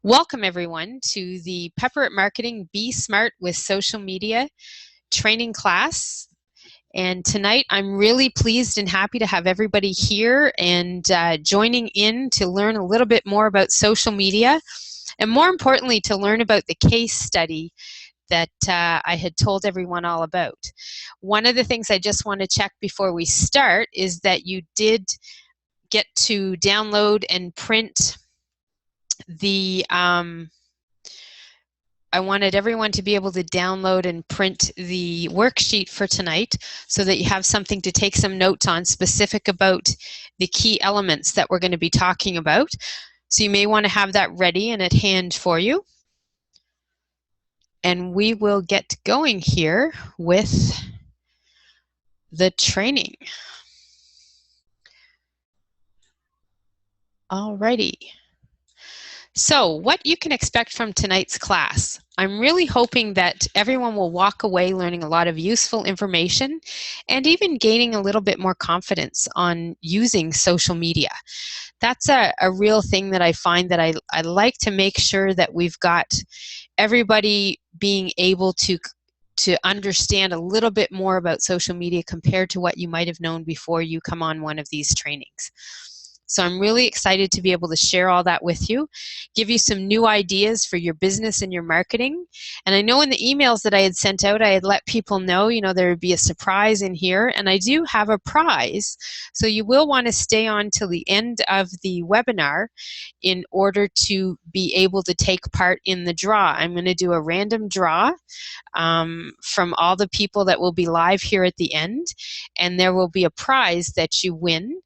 Welcome everyone to the Pepper at Marketing Be Smart with Social Media training class. And tonight I'm really pleased and happy to have everybody here and joining in to learn a little bit more about social media, and more importantly to learn about the case study that I had told everyone all about. One of the things I just want to check before we start is that you did get to download and print the I wanted everyone to be able to download and print the worksheet for tonight so that you have something to take some notes on specific about the key elements that we're going to be talking about. So you may want to have that ready and at hand for you. And we will get going here with the training. Alrighty. So what you can expect from tonight's class. I'm really hoping that everyone will walk away learning a lot of useful information and even gaining a little bit more confidence on using social media. That's a real thing that I find that I like to make sure that we've got everybody being able to understand a little bit more about social media compared to what you might have known before you come on one of these trainings. So I'm really excited to be able to share all that with you, give you some new ideas for your business and your marketing. And I know in the emails that I had sent out, I had let people know, there would be a surprise in here. And I do have a prize. So you will want to stay on till the end of the webinar in order to be able to take part in the draw. I'm going to do a random draw from all the people that will be live here at the end. And there will be a prize that you win.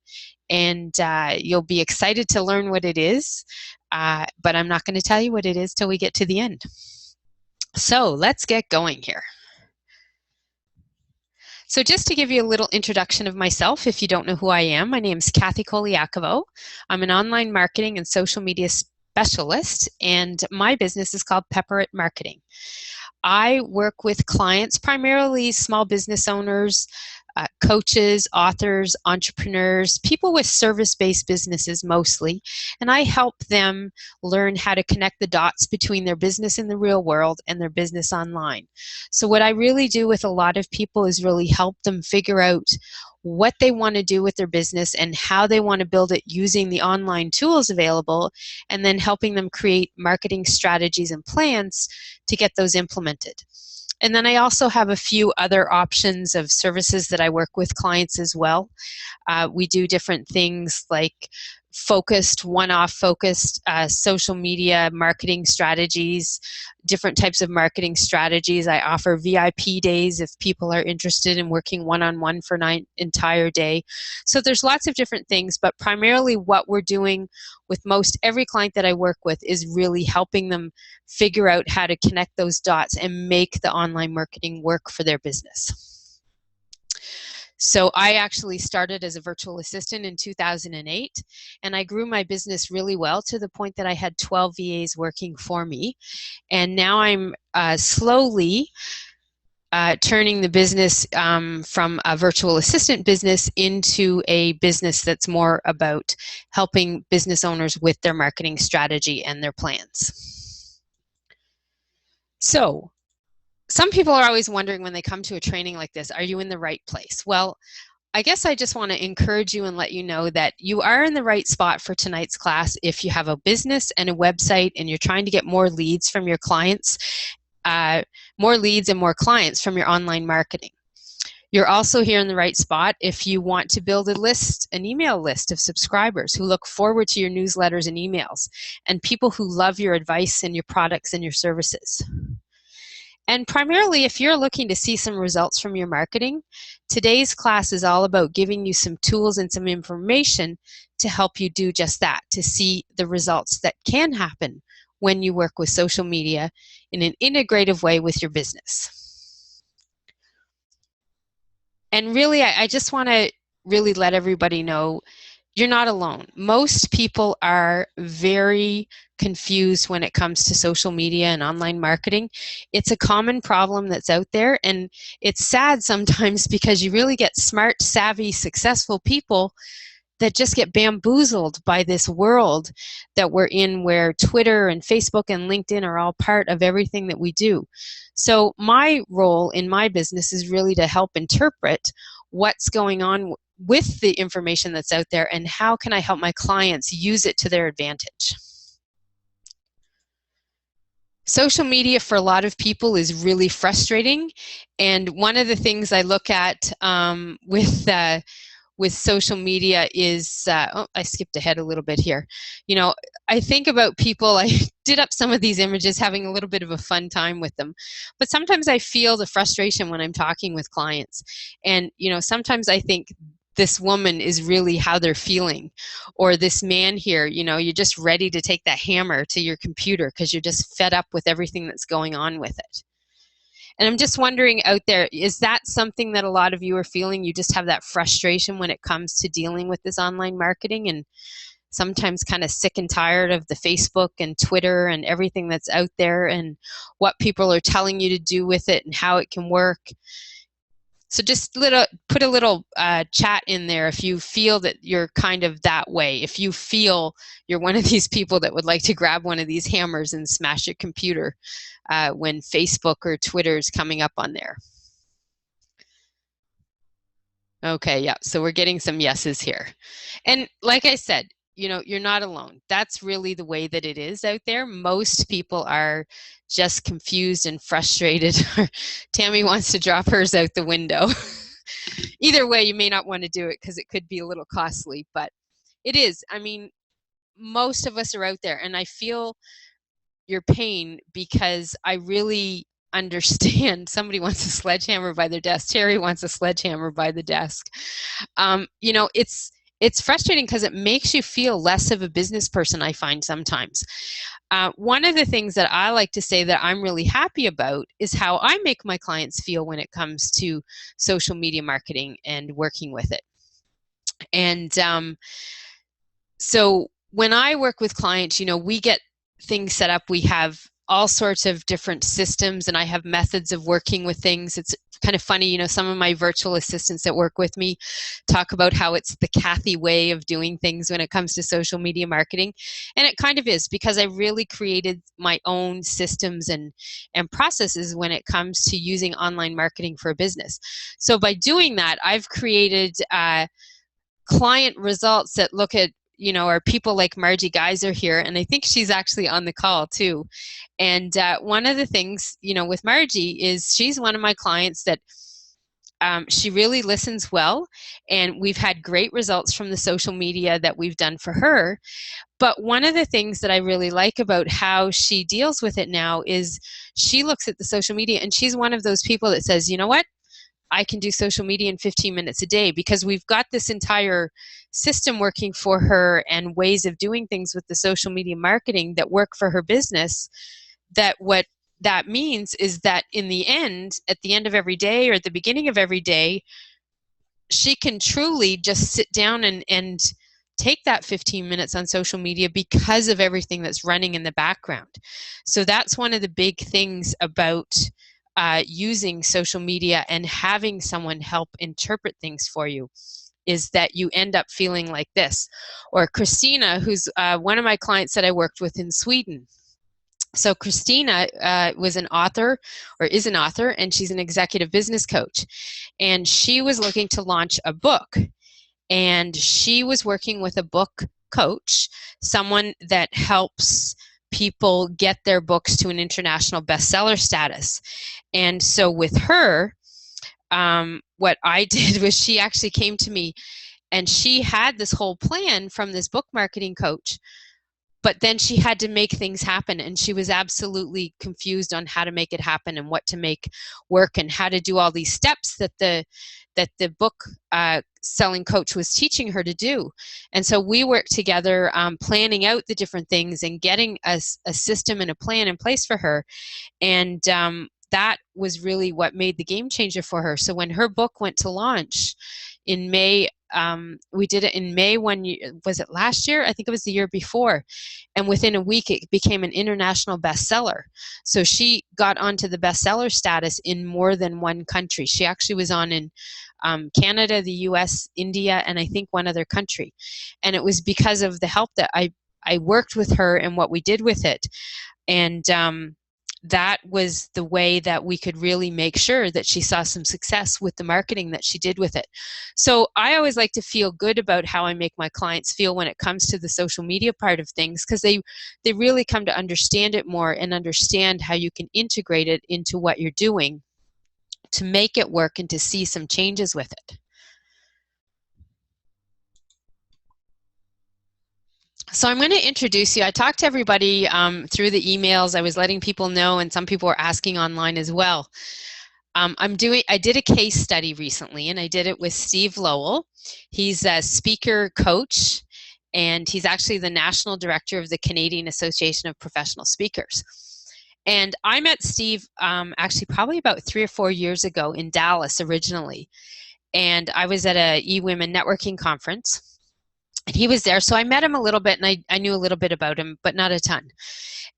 And you'll be excited to learn what it is, but I'm not going to tell you what it is till we get to the end. So let's get going here. So just to give you a little introduction of myself, if you don't know who I am, my name is Kathy Koliakovo. I'm an online marketing and social media specialist, and my business is called Pepper at Marketing. I work with clients, primarily small business owners, coaches, authors, entrepreneurs, people with service-based businesses mostly, and I help them learn how to connect the dots between their business in the real world and their business online. So what I really do with a lot of people is really help them figure out what they want to do with their business and how they want to build it using the online tools available, and then helping them create marketing strategies and plans to get those implemented. And then I also have a few other options of services that I work with clients as well. We do different things like one-off focused social media marketing strategies, different types of marketing strategies. I offer VIP days if people are interested in working one-on-one for an entire day. So there's lots of different things, but primarily what we're doing with most every client that I work with is really helping them figure out how to connect those dots and make the online marketing work for their business. So I actually started as a virtual assistant in 2008, and I grew my business really well to the point that I had 12 VAs working for me. And now I'm slowly turning the business from a virtual assistant business into a business that's more about helping business owners with their marketing strategy and their plans. So some people are always wondering when they come to a training like this, are you in the right place? Well, I guess I just want to encourage you and let you know that you are in the right spot for tonight's class if you have a business and a website and you're trying to get more leads from your clients, more leads and more clients from your online marketing. You're also here in the right spot if you want to build an email list of subscribers who look forward to your newsletters and emails, and people who love your advice and your products and your services. And primarily, if you're looking to see some results from your marketing, today's class is all about giving you some tools and some information to help you do just that, to see the results that can happen when you work with social media in an integrative way with your business. And really, I just want to really let everybody know you're not alone. Most people are very confused when it comes to social media and online marketing. It's a common problem that's out there, and it's sad sometimes because you really get smart, savvy, successful people that just get bamboozled by this world that we're in, where Twitter and Facebook and LinkedIn are all part of everything that we do. So my role in my business is really to help interpret what's going on with the information that's out there, and how can I help my clients use it to their advantage. Social media for a lot of people is really frustrating, and one of the things I look at with social media is, oh, I skipped ahead a little bit here. You know, I think about people, I did up some of these images having a little bit of a fun time with them, but sometimes I feel the frustration when I'm talking with clients. And, you know, sometimes I think this woman is really how they're feeling, or this man here, you know, you're just ready to take that hammer to your computer because you're just fed up with everything that's going on with it. And I'm just wondering out there, is that something that a lot of you are feeling? You just have that frustration when it comes to dealing with this online marketing, and sometimes kind of sick and tired of the Facebook and Twitter and everything that's out there, and what people are telling you to do with it and how it can work. So just put a little chat in there if you feel that you're kind of that way. If you feel you're one of these people that would like to grab one of these hammers and smash your computer when Facebook or Twitter is coming up on there. Okay, yeah, so we're getting some yeses here. And like I said, you know, you're not alone. That's really the way that it is out there. Most people are just confused and frustrated. Tammy wants to drop hers out the window. Either way, you may not want to do it because it could be a little costly, but it is. I mean, most of us are out there, and I feel your pain because I really understand. Somebody wants a sledgehammer by their desk. Terry wants a sledgehammer by the desk. You know, it's frustrating because it makes you feel less of a business person, I find sometimes. One of the things that I like to say that I'm really happy about is how I make my clients feel when it comes to social media marketing and working with it. And so when I work with clients, you know, we get things set up. We have all sorts of different systems, and I have methods of working with things. It's kind of funny, you know, some of my virtual assistants that work with me talk about how it's the Kathy way of doing things when it comes to social media marketing. And it kind of is, because I really created my own systems and processes when it comes to using online marketing for a business. So by doing that, I've created client results that look at, you know, are people like Margie Geyser here, and I think she's actually on the call too. And one of the things, you know, with Margie is she's one of my clients that she really listens well, and we've had great results from the social media that we've done for her. But one of the things that I really like about how she deals with it now is she looks at the social media, and she's one of those people that says, you know what, I can do social media in 15 minutes a day, because we've got this entire system working for her and ways of doing things with the social media marketing that work for her business. That what that means is that in the end, at the end of every day or at the beginning of every day, she can truly just sit down and take that 15 minutes on social media because of everything that's running in the background. So that's one of the big things about using social media and having someone help interpret things for you, is that you end up feeling like this. Or Christina, who's one of my clients that I worked with in Sweden. So Christina was an author, or is an author, and she's an executive business coach. And she was looking to launch a book. And she was working with a book coach, someone that helps people get their books to an international bestseller status. And so with her, what I did was she actually came to me, and she had this whole plan from this book marketing coach, but then she had to make things happen, and she was absolutely confused on how to make it happen and what to make work and how to do all these steps that the book selling coach was teaching her to do. And so we worked together, planning out the different things and getting a system and a plan in place for her. And that was really what made the game changer for her. So when her book went to launch in May we did it in May one year. Was it last year? I think it was the year before. And within a week, it became an international bestseller. So she got onto the bestseller status in more than one country. She actually was on in Canada, the US, India, and I think one other country. And it was because of the help that I worked with her and what we did with it. And that was the way that we could really make sure that she saw some success with the marketing that she did with it. So I always like to feel good about how I make my clients feel when it comes to the social media part of things, because they really come to understand it more and understand how you can integrate it into what you're doing to make it work and to see some changes with it. So I'm going to introduce you. I talked to everybody through the emails. I was letting people know, and some people were asking online as well. I did a case study recently, and I did it with Steve Lowell. He's a speaker coach, and he's actually the national director of the Canadian Association of Professional Speakers. And I met Steve actually probably about 3 or 4 years ago in Dallas originally. And I was at a eWomen networking conference. And he was there, so I met him a little bit, and I knew a little bit about him, but not a ton.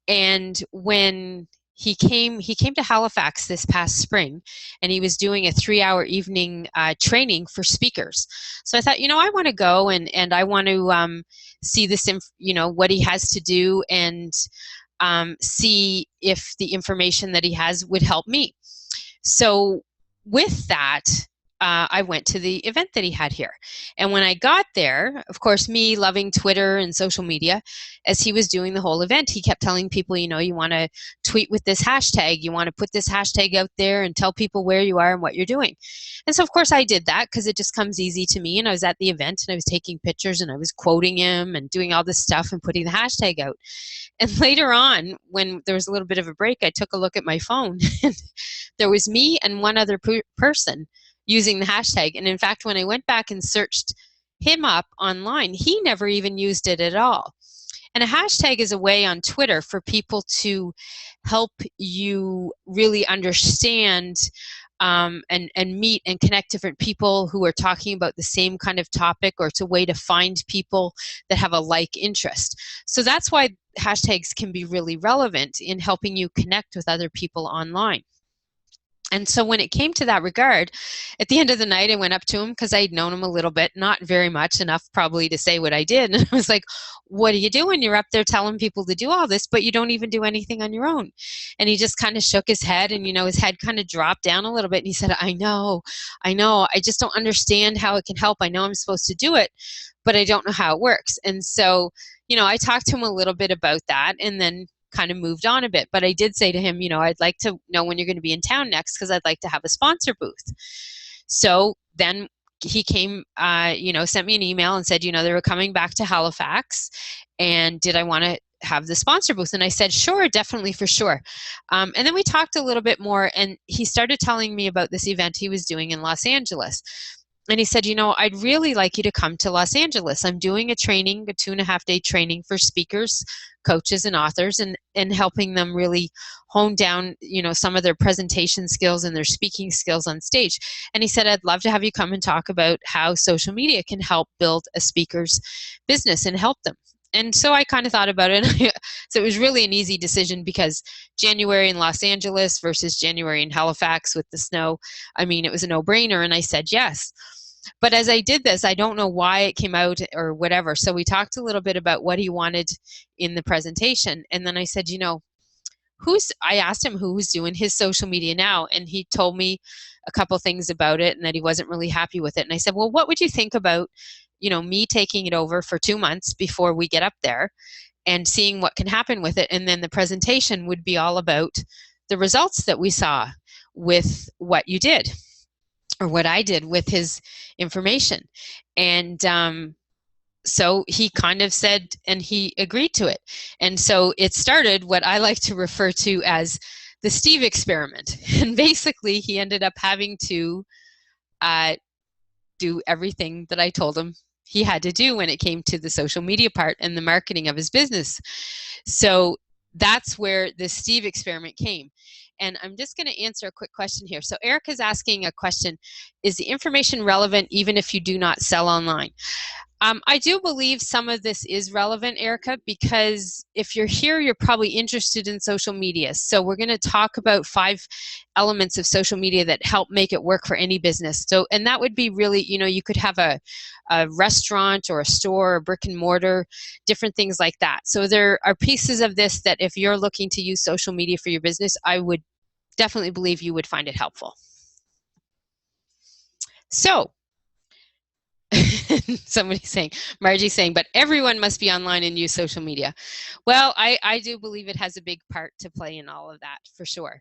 And when he came to Halifax this past spring, and he was doing a 3-hour evening training for speakers. So I thought, I want to go and I want to see this, what he has to do, and see if the information that he has would help me. So with that, I went to the event that he had here. And when I got there, of course, me loving Twitter and social media, as he was doing the whole event, he kept telling people, you want to tweet with this hashtag, you want to put this hashtag out there and tell people where you are and what you're doing. And so, of course, I did that because it just comes easy to me. And I was at the event and I was taking pictures and I was quoting him and doing all this stuff and putting the hashtag out. And later on, when there was a little bit of a break, I took a look at my phone and there was me and one other person using the hashtag. And in fact, when I went back and searched him up online, he never even used it at all. And a hashtag is a way on Twitter for people to help you really understand and meet and connect different people who are talking about the same kind of topic, or it's a way to find people that have a like interest. So that's why hashtags can be really relevant in helping you connect with other people online. And so when it came to that regard, at the end of the night, I went up to him because I'd known him a little bit, not very much, enough probably to say what I did. And I was like, what are you doing? You're up there telling people to do all this, but you don't even do anything on your own. And he just kind of shook his head, and, his head kind of dropped down a little bit. And he said, I know. I just don't understand how it can help. I know I'm supposed to do it, but I don't know how it works. And so, I talked to him a little bit about that, and then kind of moved on a bit. But I did say to him, I'd like to know when you're going to be in town next, because I'd like to have a sponsor booth. So then he came, sent me an email and said, they were coming back to Halifax, and did I want to have the sponsor booth? And I said, sure, definitely, for sure. And then we talked a little bit more, and he started telling me about this event he was doing in Los Angeles. And he said, I'd really like you to come to Los Angeles. I'm doing a training, a 2.5-day training for speakers, coaches, and authors, and helping them really hone down, some of their presentation skills and their speaking skills on stage. And he said, I'd love to have you come and talk about how social media can help build a speaker's business and help them. And so I kind of thought about it. So it was really an easy decision, because January in Los Angeles versus January in Halifax with the snow, it was a no-brainer, and I said yes. But as I did this, I don't know why it came out or whatever. So we talked a little bit about what he wanted in the presentation. And then I said, I asked him who's doing his social media now. And he told me a couple things about it and that he wasn't really happy with it. And I said, well, what would you think about, me taking it over for 2 months before we get up there and seeing what can happen with it? And then the presentation would be all about the results that we saw with what you did, or what I did with his information. And so he kind of said, and he agreed to it. And so it started what I like to refer to as the Steve experiment. And basically he ended up having to do everything that I told him he had to do when it came to the social media part and the marketing of his business. So that's where the Steve experiment came. And I'm just going to answer a quick question here. So Erica's asking a question. is the information relevant even if you do not sell online? I do believe some of this is relevant, Erica, because if you're here, you're probably interested in social media. So we're going to talk about 5 elements of social media that help make it work for any business. So, and that would be really, you could have a restaurant or a store, or brick and mortar, different things like that. So there are pieces of this that if you're looking to use social media for your business, I would definitely believe you would find it helpful. So, somebody's saying, Margie's saying, but everyone must be online and use social media. Well, I do believe it has a big part to play in all of that, for sure.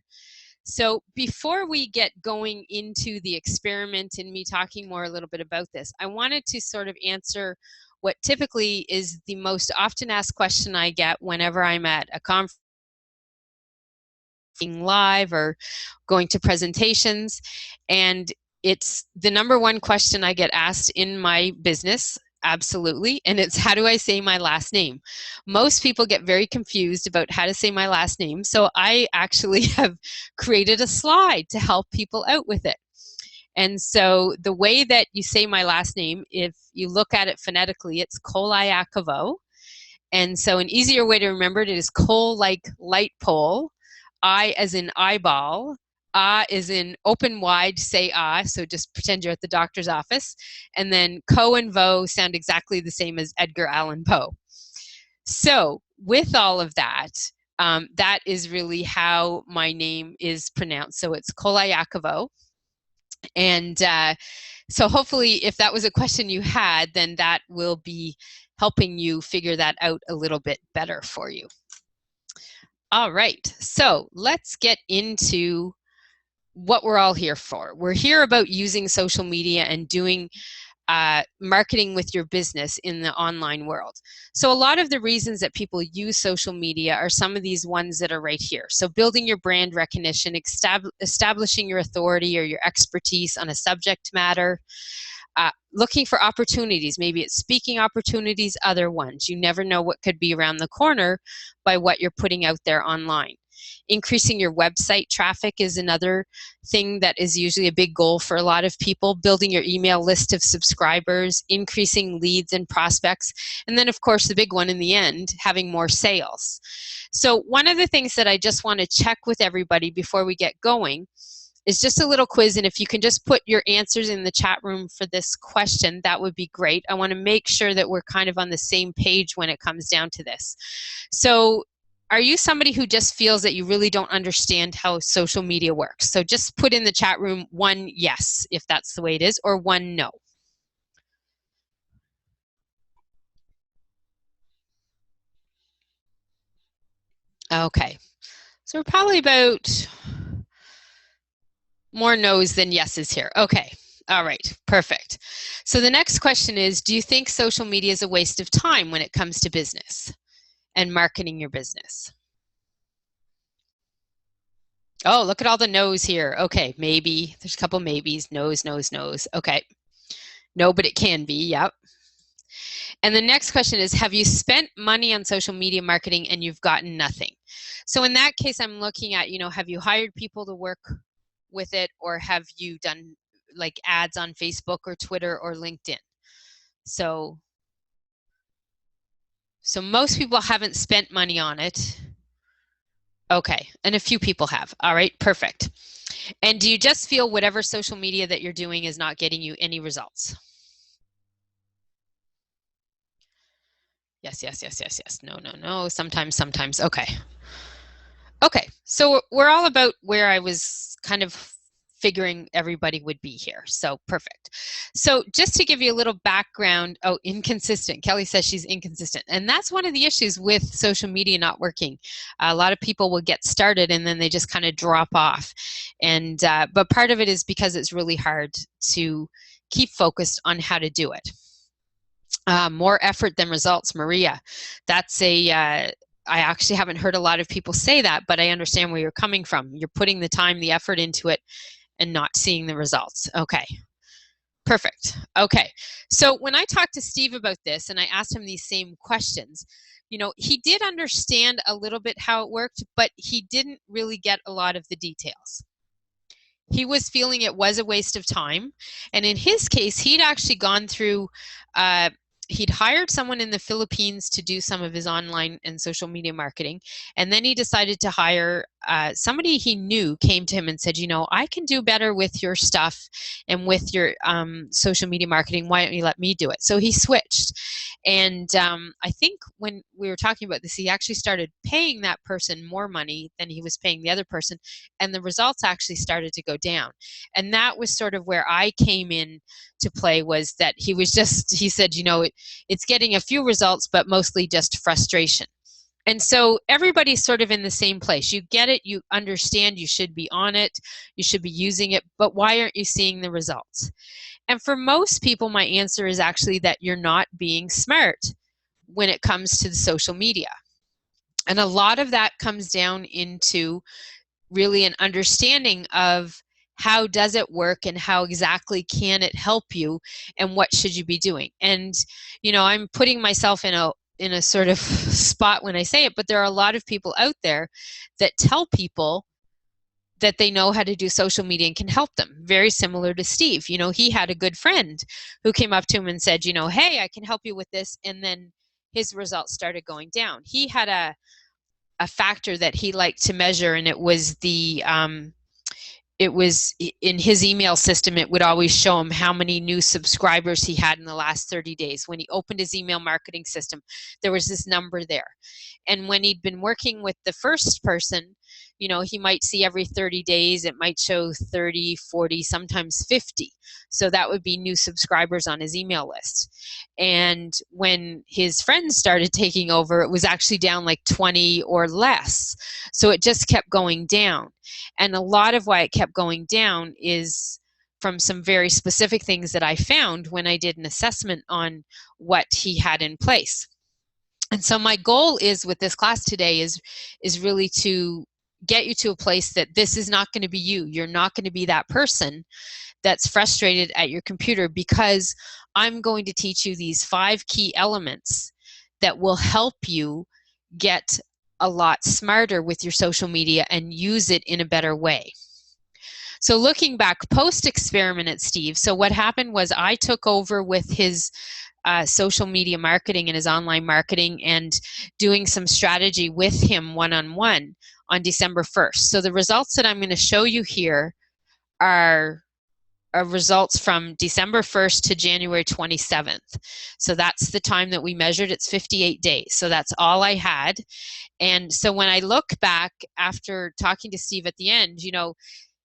So before we get going into the experiment and me talking more a little bit about this, I wanted to sort of answer what typically is the most often asked question I get whenever I'm at a conference, live, or going to presentations. And it's the number one question I get asked in my business, absolutely, and it's, how do I say my last name? Most people get very confused about how to say my last name, so I actually have created a slide to help people out with it. And so the way that you say my last name, if you look at it phonetically, it's Koliakovo. And so an easier way to remember it is Kol like light pole, I as in eyeball, is in open wide, say so just pretend you're at the doctor's office. And then Ko and Vo sound exactly the same as Edgar Allan Poe. So with all of that, that is really how my name is pronounced. So it's Koliakovo. And so hopefully if that was a question you had, then that will be helping you figure that out a little bit better for you. All right, so let's get into what we're all here for. We're here about using social media and doing marketing with your business in the online world. So a lot of the reasons that people use social media are some of these ones that are right here. So building your brand recognition, establishing your authority or your expertise on a subject matter, looking for opportunities. Maybe it's speaking opportunities, other ones. You never know what could be around the corner by what you're putting out there online. Increasing your website traffic is another thing that is usually a big goal for a lot of people. Building your email list of subscribers, increasing leads and prospects, and then of course the big one in the end, having more sales. So one of the things that I just want to check with everybody before we get going is just a little quiz, and if you can just put your answers in the chat room for this question, that would be great. I want to make sure that we're kind of on the same page when it comes down to this. So are you somebody who just feels that you really don't understand how social media works? So just put in the chat room 1 yes, if that's the way it is, or 1 no. Okay, so we're probably about more no's than yeses here. Okay, all right, perfect. So the next question is, do you think social media is a waste of time when it comes to business and marketing your business? Oh, look at all the no's here. Okay, maybe. There's a couple maybes. No's, no's, no's. Okay. No, but it can be. Yep. And the next question is, have you spent money on social media marketing and you've gotten nothing? So in that case, I'm looking at, have you hired people to work with it, or have you done like ads on Facebook or Twitter or LinkedIn? So most people haven't spent money on it. Okay, and a few people have. All right, perfect. And do you just feel whatever social media that you're doing is not getting you any results? Yes, yes, yes, yes, yes. No, no, no. Sometimes, sometimes. Okay. Okay, so we're all about where I was kind of figuring everybody would be here. So perfect. So just to give you a little background, inconsistent. Kelly says she's inconsistent. And that's one of the issues with social media not working. A lot of people will get started and then they just kind of drop off. And but part of it is because it's really hard to keep focused on how to do it. More effort than results, Maria. That's I actually haven't heard a lot of people say that, but I understand where you're coming from. You're putting the time, the effort into it and not seeing the results. Okay, perfect. Okay, so when I talked to Steve about this and I asked him these same questions, he did understand a little bit how it worked, but he didn't really get a lot of the details. he was feeling it was a waste of time. And in his case, he'd actually gone through, he'd hired someone in the Philippines to do some of his online and social media marketing. And then he decided to hire somebody he knew came to him and said, I can do better with your stuff and with your social media marketing. Why don't you let me do it? So he switched. And I think when we were talking about this, he actually started paying that person more money than he was paying the other person. And the results actually started to go down. And that was sort of where I came in to play, was that he said, it's getting a few results, but mostly just frustration. And so everybody's sort of in the same place. You get it, you understand, you should be on it, you should be using it, but why aren't you seeing the results? And for most people, my answer is actually that you're not being smart when it comes to the social media. And a lot of that comes down into really an understanding of how does it work and how exactly can it help you and what should you be doing. And I'm putting myself in a sort of spot when I say it, but there are a lot of people out there that tell people that they know how to do social media and can help them. Very similar to Steve. He had a good friend who came up to him and said, hey, I can help you with this. And then his results started going down. He had a factor that he liked to measure, and it was it was in his email system. It would always show him how many new subscribers he had in the last 30 days. When he opened his email marketing system, there was this number there. And when he'd been working with the first person, he might see every 30 days, it might show 30, 40, sometimes 50. So that would be new subscribers on his email list. And when his friends started taking over, it was actually down like 20 or less. So it just kept going down. And a lot of why it kept going down is from some very specific things that I found when I did an assessment on what he had in place. And so my goal is with this class today is really to get you to a place that this is not going to be you. You're not going to be that person that's frustrated at your computer, because I'm going to teach you these 5 key elements that will help you get a lot smarter with your social media and use it in a better way. So looking back post-experiment at Steve, so what happened was I took over with his social media marketing and his online marketing and doing some strategy with him one-on-one on December 1st. So the results that I'm going to show you here are results from December 1st to January 27th. So that's the time that we measured. It's 58 days. So that's all I had. And so when I look back after talking to Steve at the end,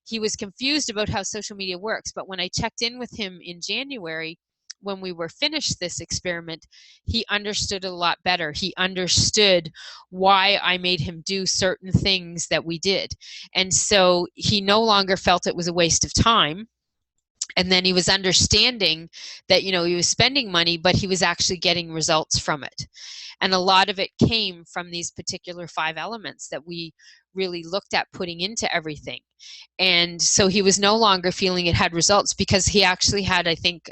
he was confused about how social media works. But when I checked in with him in January, when we were finished this experiment, he understood a lot better. He understood why I made him do certain things that we did. And so he no longer felt it was a waste of time. And then he was understanding that, he was spending money, but he was actually getting results from it. And a lot of it came from these particular 5 elements that we really looked at putting into everything. And so he was no longer feeling it had results, because he actually had, I think,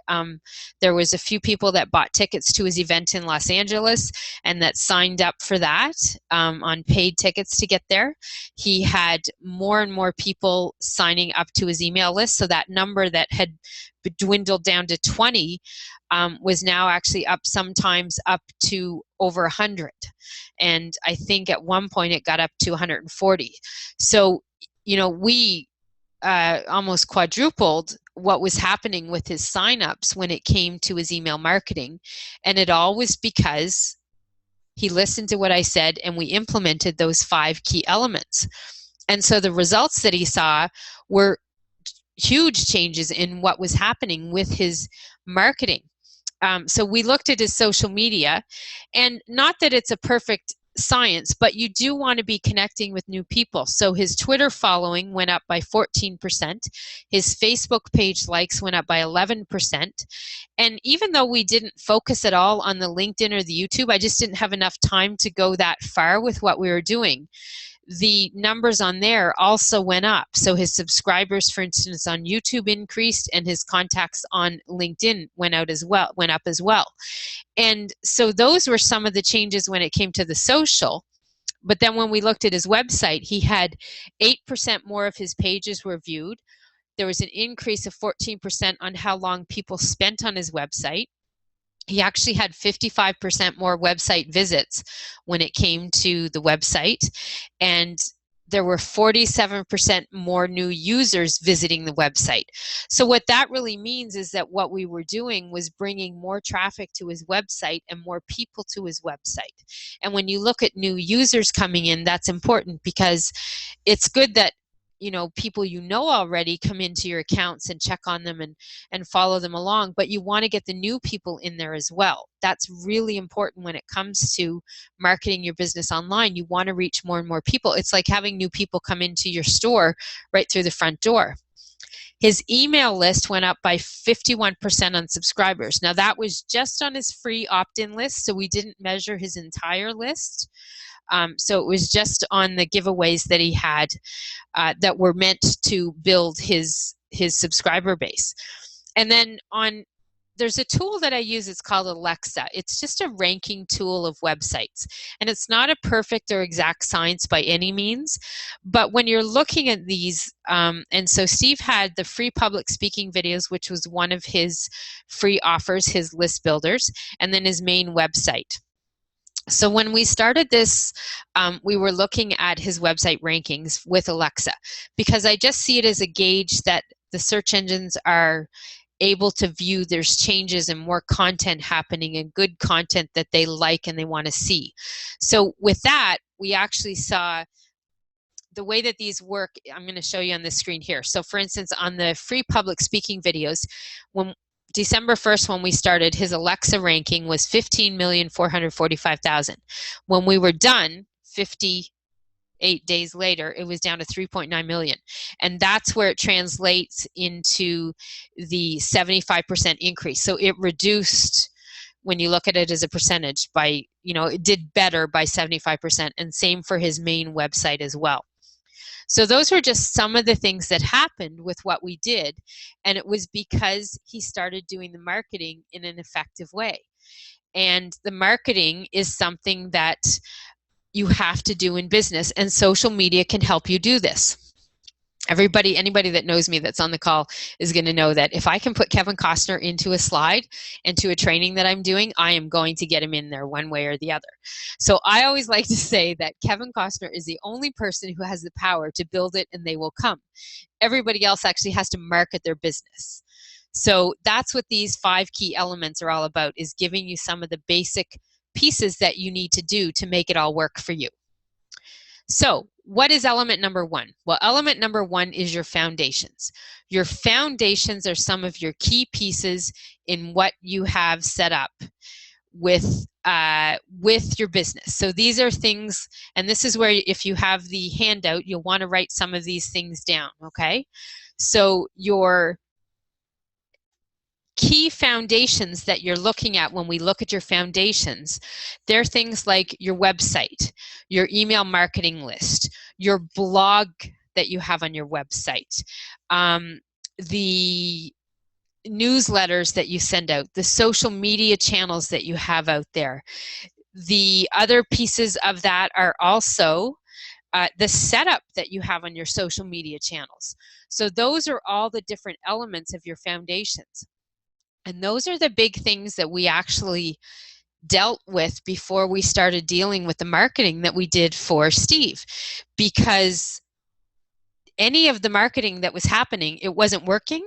there was a few people that bought tickets to his event in Los Angeles and that signed up for that on paid tickets to get there. He had more and more people signing up to his email list. So that number that had dwindled down to 20 was now actually up, sometimes up to over 100. And I think at one point it got up to 140. So, we almost quadrupled what was happening with his signups when it came to his email marketing. And it all was because he listened to what I said and we implemented those 5 key elements. And so the results that he saw were huge changes in what was happening with his marketing. So we looked at his social media, and not that it's a perfect science, but you do want to be connecting with new people. So his Twitter following went up by 14%. His Facebook page likes went up by 11%. And even though we didn't focus at all on the LinkedIn or the YouTube, I just didn't have enough time to go that far with what we were doing. The numbers on there also went up. So his subscribers, for instance, on YouTube increased, and his contacts on LinkedIn went up as well. And so those were some of the changes when it came to the social. But then when we looked at his website, he had 8% more of his pages were viewed. There was an increase of 14% on how long people spent on his website. He actually had 55% more website visits when it came to the website, and there were 47% more new users visiting the website. So what that really means is that what we were doing was bringing more traffic to his website and more people to his website. And when you look at new users coming in, that's important, because it's good that people already come into your accounts and check on them and follow them along, but you want to get the new people in there as well. That's really important when it comes to marketing your business online. You want to reach more and more people. It's like having new people come into your store right through the front door. His email list went up by 51% on subscribers. Now that was just on his free opt-in list, so we didn't measure his entire list. So it was just on the giveaways that he had that were meant to build his subscriber base. And then there's a tool that I use, it's called Alexa. It's just a ranking tool of websites. And it's not a perfect or exact science by any means, but when you're looking at these, and so Steve had the free public speaking videos, which was one of his free offers, his list builders, and then his main website. So when we started this, we were looking at his website rankings with Alexa, because I just see it as a gauge that the search engines are able to view there's changes and more content happening and good content that they like and they want to see. So with that, we actually saw the way that these work. I'm going to show you on the screen here. So for instance, on the free public speaking videos, when December 1st, when we started, his Alexa ranking was 15,445,000. When we were done, 58 days later, it was down to 3.9 million. And that's where it translates into the 75% increase. So it reduced, when you look at it as a percentage, by, it did better by 75%, and same for his main website as well. So those were just some of the things that happened with what we did, and it was because he started doing the marketing in an effective way. And the marketing is something that you have to do in business, and social media can help you do this. Anybody that knows me that's on the call is going to know that if I can put Kevin Costner into a slide, into a training that I'm doing, I am going to get him in there one way or the other. So I always like to say that Kevin Costner is the only person who has the power to build it, and they will come. Everybody else actually has to market their business. So that's what these 5 key elements are all about, is giving you some of the basic pieces that you need to do to make it all work for you. So what is element number 1? Well, element number 1 is your foundations. Your foundations are some of your key pieces in what you have set up with your business. So these are things, and this is where, if you have the handout, you'll want to write some of these things down, okay? So your key foundations that you're looking at when we look at your foundations, they're things like your website, your email marketing list, your blog that you have on your website, the newsletters that you send out, the social media channels that you have out there. The other pieces of that are also the setup that you have on your social media channels. So those are all the different elements of your foundations. And those are the big things that we actually dealt with before we started dealing with the marketing that we did for Steve. Because any of the marketing that was happening, it wasn't working.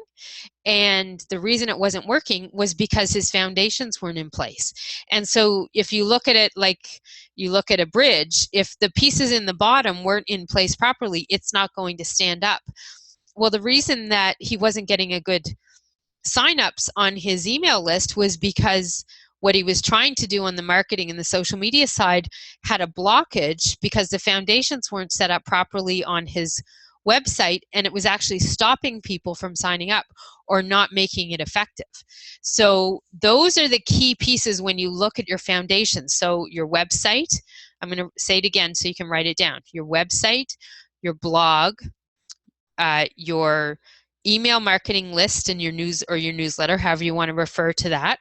And the reason it wasn't working was because his foundations weren't in place. And so if you look at it like you look at a bridge, if the pieces in the bottom weren't in place properly, it's not going to stand up. Well, the reason that he wasn't getting a good signups on his email list was because what he was trying to do on the marketing and the social media side had a blockage, because the foundations weren't set up properly on his website, and it was actually stopping people from signing up or not making it effective. So those are the key pieces when you look at your foundations. So your website, I'm going to say it again so you can write it down. Your website, your blog, your email marketing list, and your news or your newsletter, however you want to refer to that.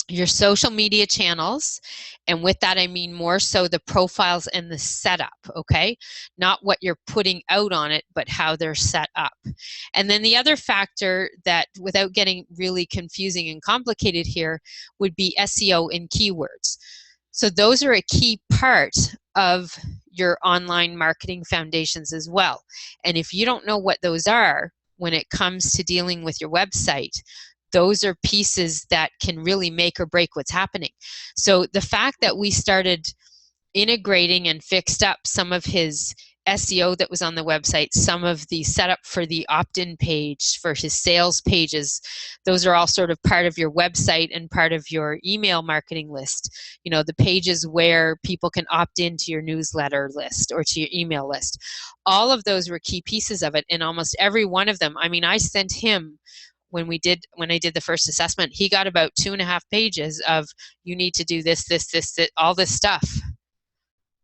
your social media channels, and with that I mean more so the profiles and the setup, okay? Not what you're putting out on it, but how they're set up. And then the other factor that, without getting really confusing and complicated here, would be SEO and keywords. So those are a key part of your online marketing foundations as well. And if you don't know what those are when it comes to dealing with your website, those are pieces that can really make or break what's happening. So the fact that we started integrating and fixed up some of his SEO that was on the website, some of the setup for the opt-in page, for his sales pages, those are all sort of part of your website and part of your email marketing list. You know, the pages where people can opt into your newsletter list or to your email list. All of those were key pieces of it, and almost every one of them, I mean, I sent him, when I did the first assessment, he got about 2.5 pages of, you need to do this, all this stuff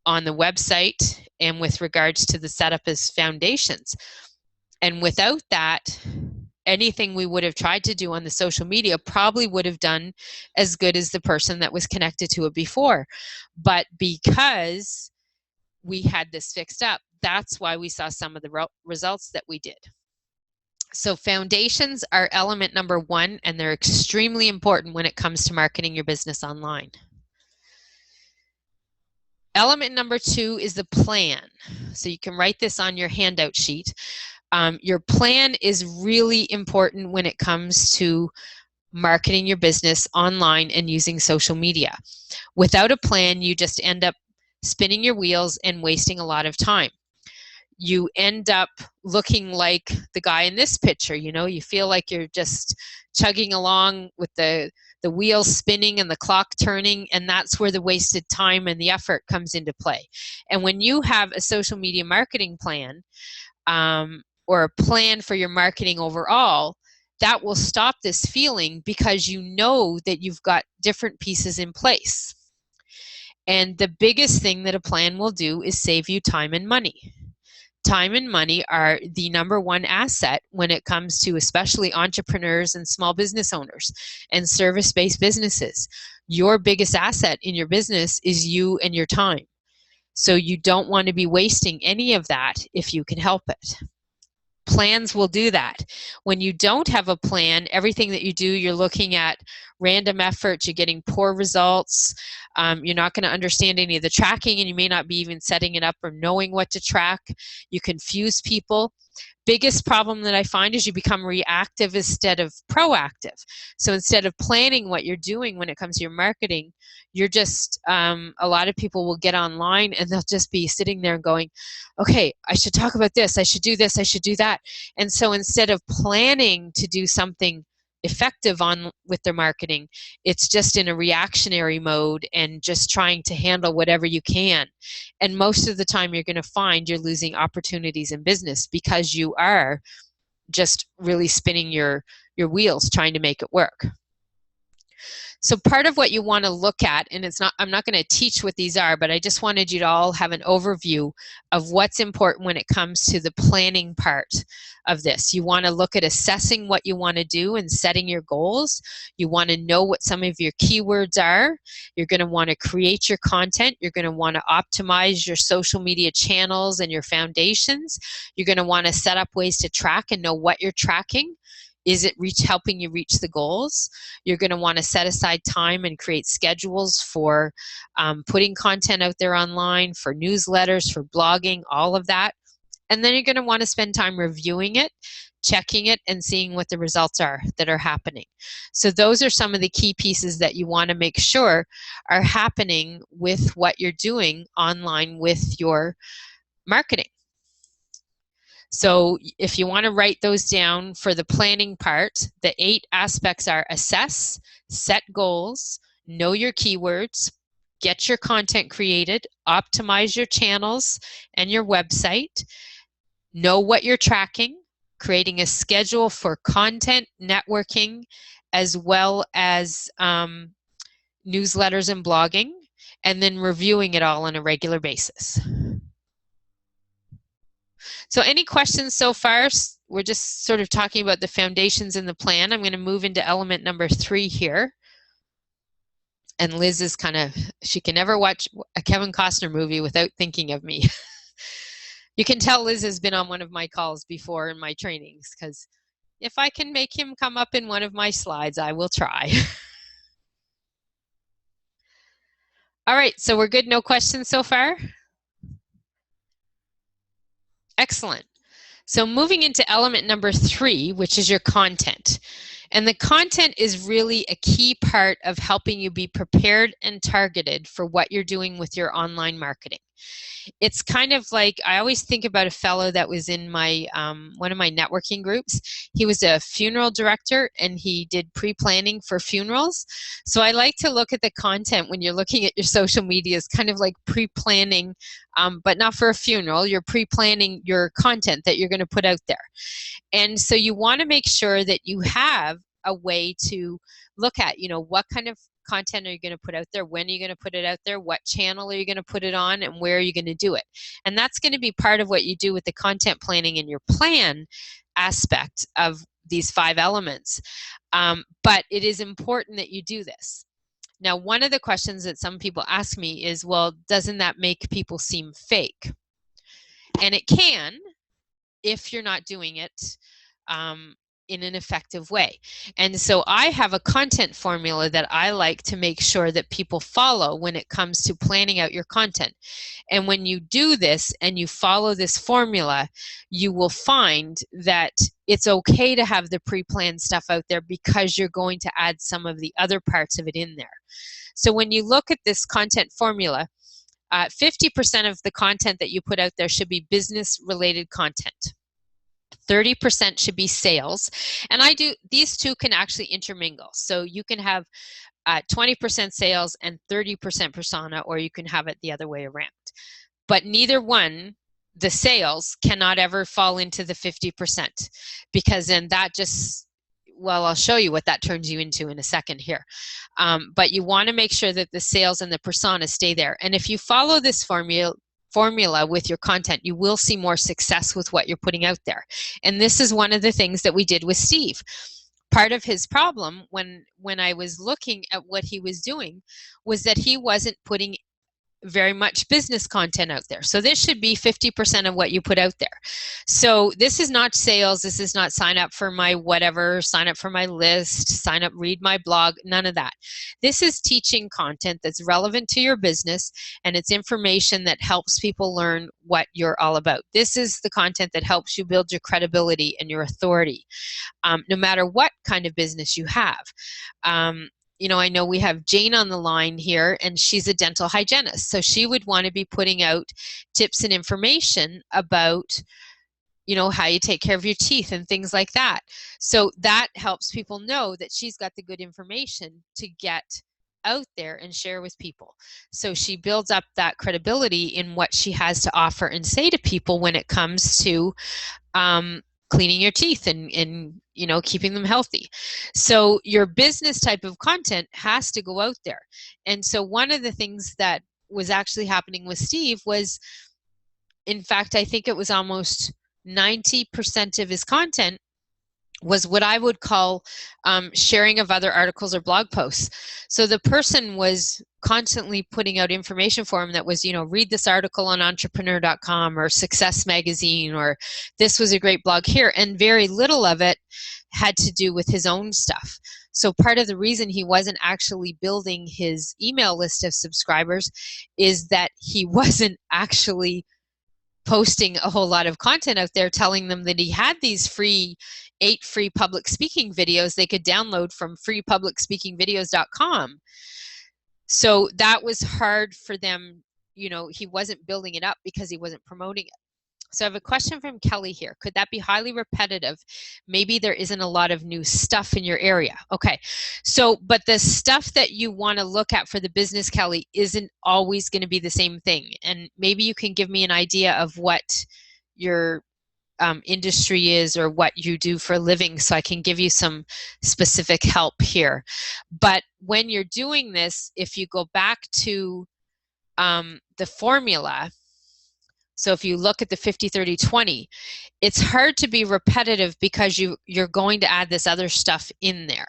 on the website and with regards to the setup as foundations. And without that, anything we would have tried to do on the social media probably would have done as good as the person that was connected to it before. But because we had this fixed up, that's why we saw some of the results that we did. So foundations are element number 1, and they're extremely important when it comes to marketing your business online. Element number 2 is the plan. So you can write this on your handout sheet. Your plan is really important when it comes to marketing your business online and using social media. Without a plan, you just end up spinning your wheels and wasting a lot of time. You end up looking like the guy in this picture. You know, you feel like you're just chugging along with the wheels spinning and the clock turning, and that's where the wasted time and the effort comes into play. And when you have a social media marketing plan, or a plan for your marketing overall, that will stop this feeling, because you know that you've got different pieces in place. And the biggest thing that a plan will do is save you time and money. Time and money are the number 1 asset when it comes to especially entrepreneurs and small business owners and service-based businesses. Your biggest asset in your business is you and your time. So you don't want to be wasting any of that if you can help it. Plans will do that. When you don't have a plan, everything that you do, you're looking at random efforts, you're getting poor results, you're not going to understand any of the tracking, and you may not be even setting it up or knowing what to track. You confuse people. Biggest problem that I find is you become reactive instead of proactive. So instead of planning what you're doing when it comes to your marketing, you're just, a lot of people will get online and they'll just be sitting there and going, okay, I should talk about this, I should do this, I should do that. And so instead of planning to do something effective with their marketing, it's just in a reactionary mode and just trying to handle whatever you can. And most of the time you're going to find you're losing opportunities in business because you are just really spinning your wheels trying to make it work. So part of what you want to look at, and I'm not going to teach what these are, but I just wanted you to all have an overview of what's important when it comes to the planning part of this. You want to look at assessing what you want to do and setting your goals. You want to know what some of your keywords are. You're going to want to create your content. You're going to want to optimize your social media channels and your foundations. You're going to want to set up ways to track and know what you're tracking. Is it helping you reach the goals? You're going to want to set aside time and create schedules for putting content out there online, for newsletters, for blogging, all of that. And then you're going to want to spend time reviewing it, checking it, and seeing what the results are that are happening. So those are some of the key pieces that you want to make sure are happening with what you're doing online with your marketing. So if you want to write those down for the planning part, the 8 aspects are assess, set goals, know your keywords, get your content created, optimize your channels and your website, know what you're tracking, creating a schedule for content, networking, as well as newsletters and blogging, and then reviewing it all on a regular basis. So any questions so far? We're just sort of talking about the foundations and the plan. I'm going to move into element number 3 here. And Liz is she can never watch a Kevin Costner movie without thinking of me. You can tell Liz has been on one of my calls before in my trainings, because if I can make him come up in one of my slides, I will try. All right, so we're good. No questions so far? Excellent. So moving into element number 3, which is your content. And the content is really a key part of helping you be prepared and targeted for what you're doing with your online marketing. It's kind of like, I always think about a fellow that was in my one of my networking groups. He was a funeral director, and he did pre-planning for funerals. So I like to look at the content when you're looking at your social media as kind of like pre-planning, but not for a funeral. You're pre-planning your content that you're going to put out there. And so you want to make sure that you have a way to look at, what kind of content are you going to put out there? When are you going to put it out there? What channel are you going to put it on? And where are you going to do it? And that's going to be part of what you do with the content planning in your plan aspect of these 5 elements. But it is important that you do this. Now, one of the questions that some people ask me is, well, doesn't that make people seem fake? And it can, if you're not doing it in an effective way. And so I have a content formula that I like to make sure that people follow when it comes to planning out your content. And when you do this and you follow this formula, you will find that it's okay to have the pre-planned stuff out there, because you're going to add some of the other parts of it in there. So when you look at this content formula, 50% of the content that you put out there should be business-related content. 30% should be sales. And these two can actually intermingle. So you can have 20% sales and 30% persona, or you can have it the other way around. But neither one, the sales, cannot ever fall into the 50%, because then that just, well, I'll show you what that turns you into in a second here. But you want to make sure that the sales and the persona stay there. And if you follow this formula with your content, you will see more success with what you're putting out there. And this is one of the things that we did with Steve. Part of his problem when I was looking at what he was doing was that he wasn't putting very much business content out there. So this should be 50% of what you put out there. So this is not sales. This is not sign up for my whatever, sign up for my list, sign up, read my blog, none of that. This is teaching content that's relevant to your business, and it's information that helps people learn what you're all about. This is the content that helps you build your credibility and your authority, no matter what kind of business you have. I know we have Jane on the line here, and she's a dental hygienist. So she would want to be putting out tips and information about, how you take care of your teeth and things like that. So that helps people know that she's got the good information to get out there and share with people. So she builds up that credibility in what she has to offer and say to people when it comes to cleaning your teeth and keeping them healthy. So your business type of content has to go out there. And so one of the things that was actually happening with Steve was, in fact, I think it was almost 90% of his content was what I would call sharing of other articles or blog posts. So the person was constantly putting out information for him that was, read this article on entrepreneur.com or Success Magazine, or this was a great blog here. And very little of it had to do with his own stuff. So part of the reason he wasn't actually building his email list of subscribers is that he wasn't actually posting a whole lot of content out there telling them that he had these 8 free public speaking videos they could download from freepublicspeakingvideos.com. So that was hard for them. He wasn't building it up because he wasn't promoting it. So I have a question from Kelly here. Could that be highly repetitive? Maybe there isn't a lot of new stuff in your area. Okay. So, but the stuff that you want to look at for the business, Kelly, isn't always going to be the same thing. And maybe you can give me an idea of what your industry is or what you do for a living, so I can give you some specific help here. But when you're doing this, if you go back to the formula, so if you look at the 50-30-20, it's hard to be repetitive because you're going to add this other stuff in there.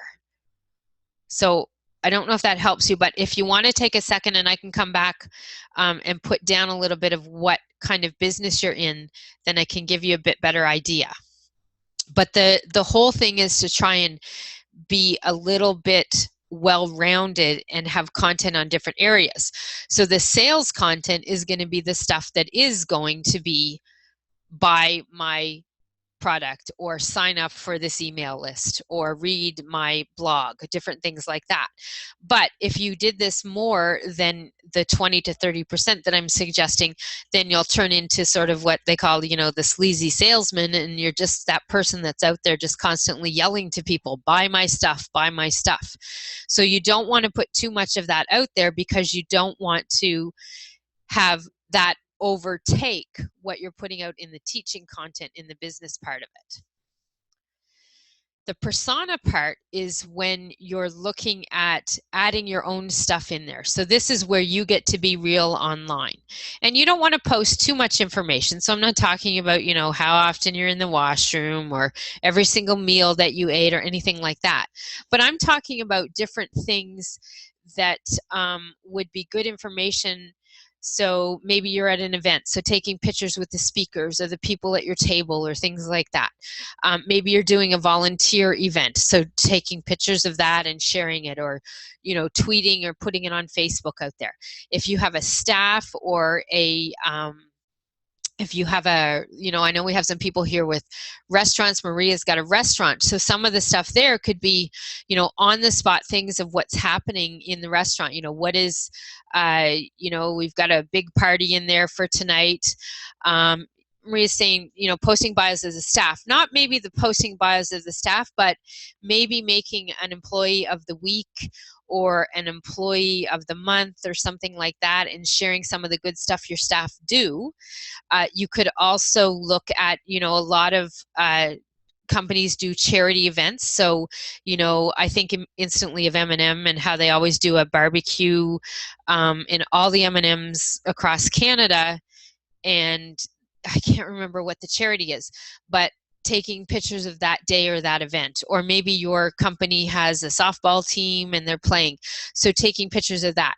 So I don't know if that helps you, but if you want to take a second and I can come back and put down a little bit of what kind of business you're in, then I can give you a bit better idea. But the whole thing is to try and be a little bit well-rounded and have content on different areas. So the sales content is going to be the stuff that is going to be buy my product or sign up for this email list or read my blog, different things like that. But if you did this more than the 20 to 30% that I'm suggesting, then you'll turn into sort of what they call, the sleazy salesman, and you're just that person that's out there just constantly yelling to people, buy my stuff, buy my stuff. So you don't want to put too much of that out there because you don't want to have that overtake what you're putting out in the teaching content in the business part of it. The persona part is when you're looking at adding your own stuff in there. So this is where you get to be real online. And you don't want to post too much information. So I'm not talking about, how often you're in the washroom or every single meal that you ate or anything like that. But I'm talking about different things that would be good information. So maybe you're at an event, so taking pictures with the speakers or the people at your table or things like that. Maybe you're doing a volunteer event, so taking pictures of that and sharing it, or tweeting or putting it on Facebook out there. If you have a staff or if you have I know we have some people here with restaurants. Maria's got a restaurant. So some of the stuff there could be, on the spot things of what's happening in the restaurant. What is, we've got a big party in there for tonight. Maria's saying, posting bios as a staff, not maybe the posting bios of the staff, but maybe making an employee of the week or an employee of the month or something like that, and sharing some of the good stuff your staff do. You could also look at, a lot of companies do charity events. So, I think instantly of M&M and how they always do a barbecue in all the M&Ms across Canada. And I can't remember what the charity is, but taking pictures of that day or that event. Or maybe your company has a softball team and they're playing, so taking pictures of that.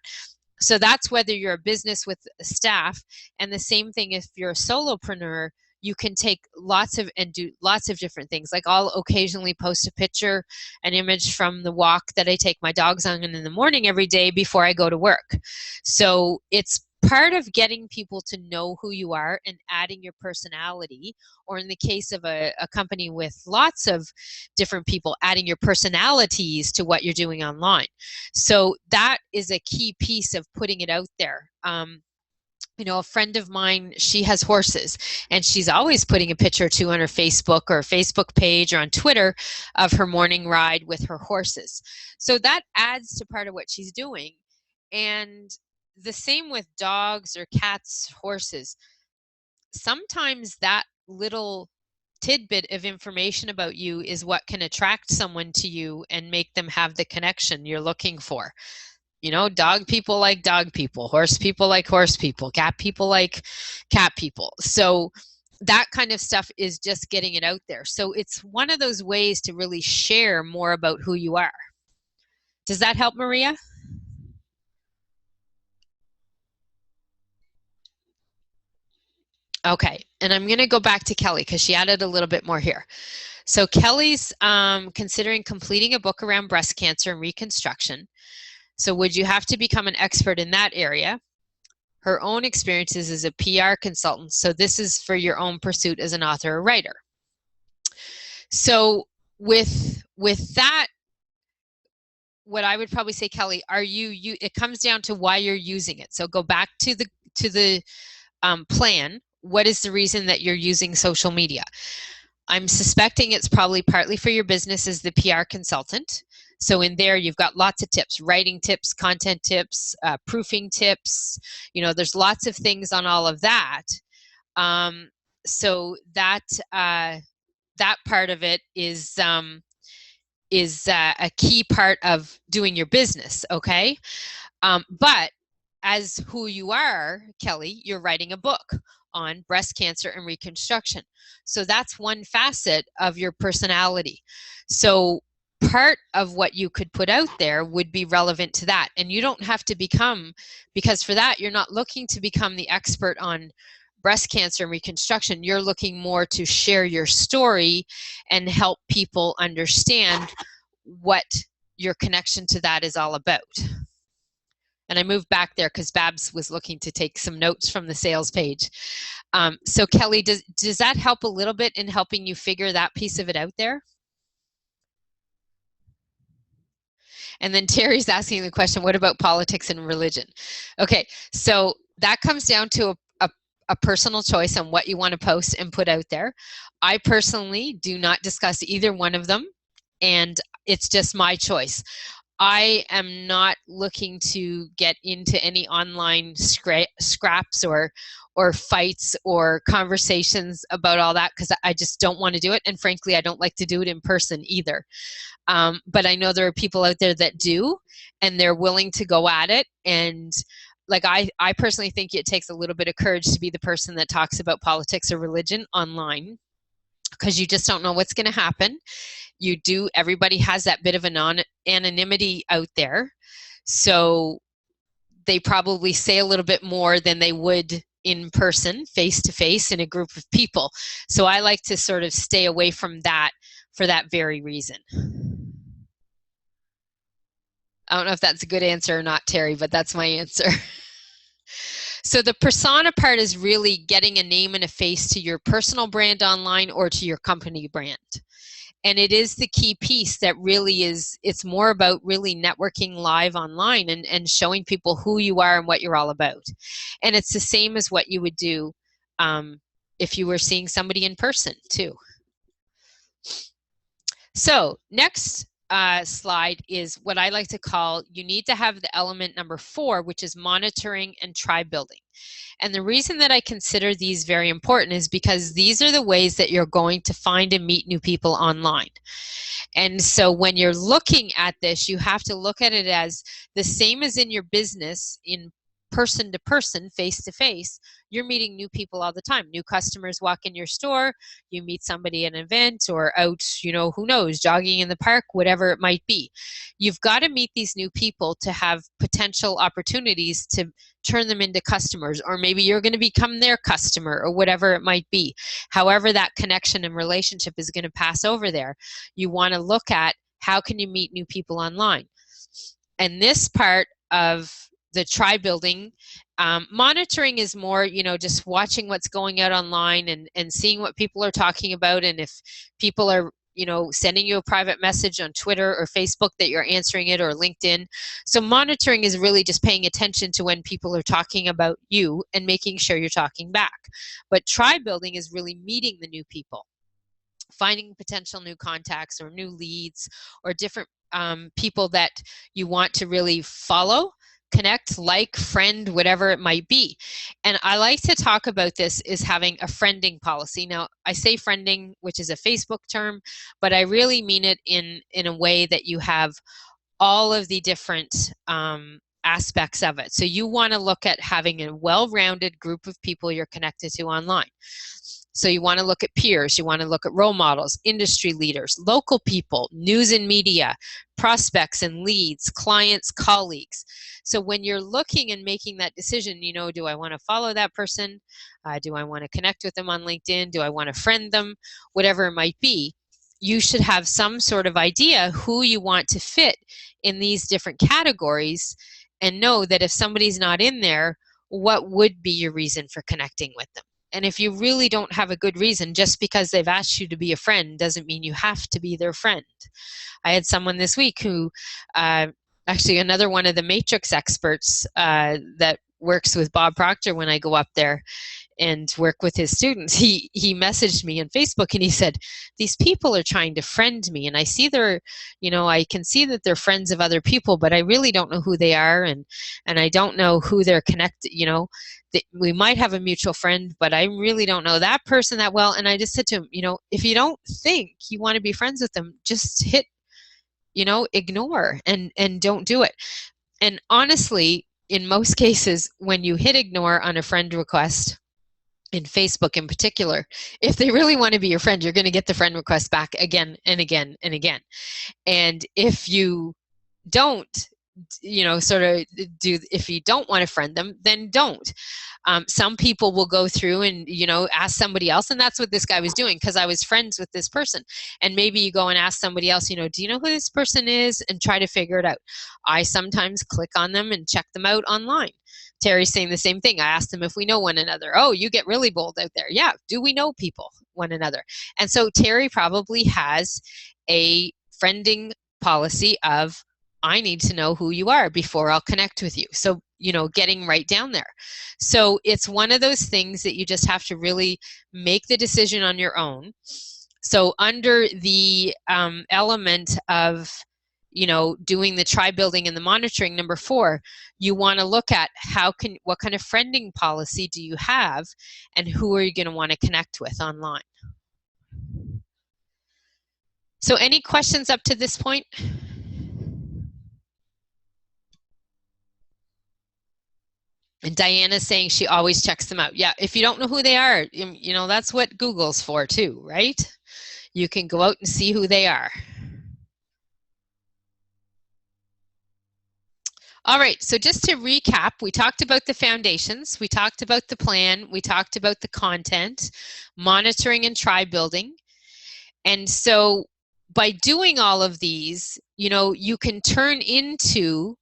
So that's whether you're a business with staff. And the same thing if you're a solopreneur, you can take and do lots of different things. Like I'll occasionally post a picture, an image from the walk that I take my dogs on in the morning every day before I go to work. So it's part of getting people to know who you are and adding your personality, or in the case of a company with lots of different people, adding your personalities to what you're doing online. So that is a key piece of putting it out there. A friend of mine, she has horses, and she's always putting a picture or two on her Facebook or Facebook page or on Twitter of her morning ride with her horses. So that adds to part of what she's doing. And the same with dogs or cats, horses. Sometimes that little tidbit of information about you is what can attract someone to you and make them have the connection you're looking for. Dog people like dog people, horse people like horse people, cat people like cat people. So that kind of stuff is just getting it out there. So it's one of those ways to really share more about who you are. Does that help, Maria? Okay, and I'm going to go back to Kelly because she added a little bit more here. So Kelly's considering completing a book around breast cancer and reconstruction. So would you have to become an expert in that area? Her own experiences as a PR consultant. So this is for your own pursuit as an author or writer. So with that, what I would probably say, Kelly, it comes down to why you're using it. So go back to the plan. What is the reason that you're using social media? I'm suspecting it's probably partly for your business as the PR consultant. So in there, you've got lots of tips, writing tips, content tips, proofing tips. There's lots of things on all of that. So that part of it is a key part of doing your business, okay? But as who you are, Kelly, you're writing a book on breast cancer and reconstruction. So that's one facet of your personality. So part of what you could put out there would be relevant to that. And you don't have to become, because for that, you're not looking to become the expert on breast cancer and reconstruction. You're looking more to share your story and help people understand what your connection to that is all about. And I moved back there because Babs was looking to take some notes from the sales page. So Kelly, does that help a little bit in helping you figure that piece of it out there? And then Terry's asking the question, what about politics and religion? Okay, so that comes down to a personal choice on what you want to post and put out there. I personally do not discuss either one of them, and it's just my choice. I am not looking to get into any online scraps or fights or conversations about all that, because I just don't want to do it. And frankly, I don't like to do it in person either. But I know there are people out there that do, and they're willing to go at it. And like I personally think it takes a little bit of courage to be the person that talks about politics or religion online, because you just don't know what's going to happen. Everybody has that bit of anonymity out there. So they probably say a little bit more than they would in person, face to face, in a group of people. So I like to sort of stay away from that for that very reason. I don't know if that's a good answer or not, Terry, but that's my answer. So the persona part is really getting a name and a face to your personal brand online or to your company brand. And it is the key piece that really it's more about really networking live online and showing people who you are and what you're all about. And it's the same as what you would do if you were seeing somebody in person too. So next slide is what I like to call, you need to have the element number 4, which is monitoring and tribe building. And the reason that I consider these very important is because these are the ways that you're going to find and meet new people online. And so when you're looking at this, you have to look at it as the same as in your business, in person to person, face to face. You're meeting new people all the time. New customers walk in your store, you meet somebody at an event or out, who knows, jogging in the park, whatever it might be. You've got to meet these new people to have potential opportunities to turn them into customers, or maybe you're going to become their customer or whatever it might be. However that connection and relationship is going to pass over there, you want to look at how can you meet new people online. And this part of the tribe building, monitoring is more, just watching what's going out online and seeing what people are talking about. And if people are, sending you a private message on Twitter or Facebook, that you're answering it, or LinkedIn. So monitoring is really just paying attention to when people are talking about you and making sure you're talking back. But tribe building is really meeting the new people, finding potential new contacts or new leads or different people that you want to really follow, connect, like, friend, whatever it might be. And I like to talk about this is having a friending policy. Now, I say friending, which is a Facebook term, but I really mean it in a way that you have all of the different aspects of it. So you want to look at having a well-rounded group of people you're connected to online. So you want to look at peers, you want to look at role models, industry leaders, local people, news and media, prospects and leads, clients, colleagues. So when you're looking and making that decision, do I want to follow that person? Do I want to connect with them on LinkedIn? Do I want to friend them? Whatever it might be, you should have some sort of idea who you want to fit in these different categories, and know that if somebody's not in there, what would be your reason for connecting with them? And if you really don't have a good reason, just because they've asked you to be a friend doesn't mean you have to be their friend. I had someone this week who, actually another one of the Matrix experts that works with Bob Proctor when I go up there and work with his students, he messaged me on Facebook and he said, these people are trying to friend me, and I see I can see that they're friends of other people, but I really don't know who they are, and I don't know who they're connected, we might have a mutual friend, but I really don't know that person that well. And I just said to him, if you don't think you want to be friends with them, just hit, ignore and don't do it. And honestly, in most cases, when you hit ignore on a friend request, in Facebook in particular, if they really want to be your friend, you're going to get the friend request back again and again and again. And if you don't, sort of if you don't want to friend them, then don't. Some people will go through and, ask somebody else, and that's what this guy was doing, because I was friends with this person. And maybe you go and ask somebody else, do you know who this person is, and try to figure it out. I sometimes click on them and check them out online. Terry's saying the same thing. I asked them if we know one another. Oh, you get really bold out there. Yeah. Do we know one another? And so Terry probably has a friending policy of, I need to know who you are before I'll connect with you. So, getting right down there. So it's one of those things that you just have to really make the decision on your own. So under the element of, doing the tribe building and the monitoring, number 4, you want to look at what kind of friending policy do you have, and who are you going to want to connect with online? So any questions up to this point? And Diana's saying she always checks them out. Yeah, if you don't know who they are, that's what Google's for too, right? You can go out and see who they are. All right, so just to recap, we talked about the foundations, we talked about the plan, we talked about the content, monitoring and tribe building. And so by doing all of these, you can turn into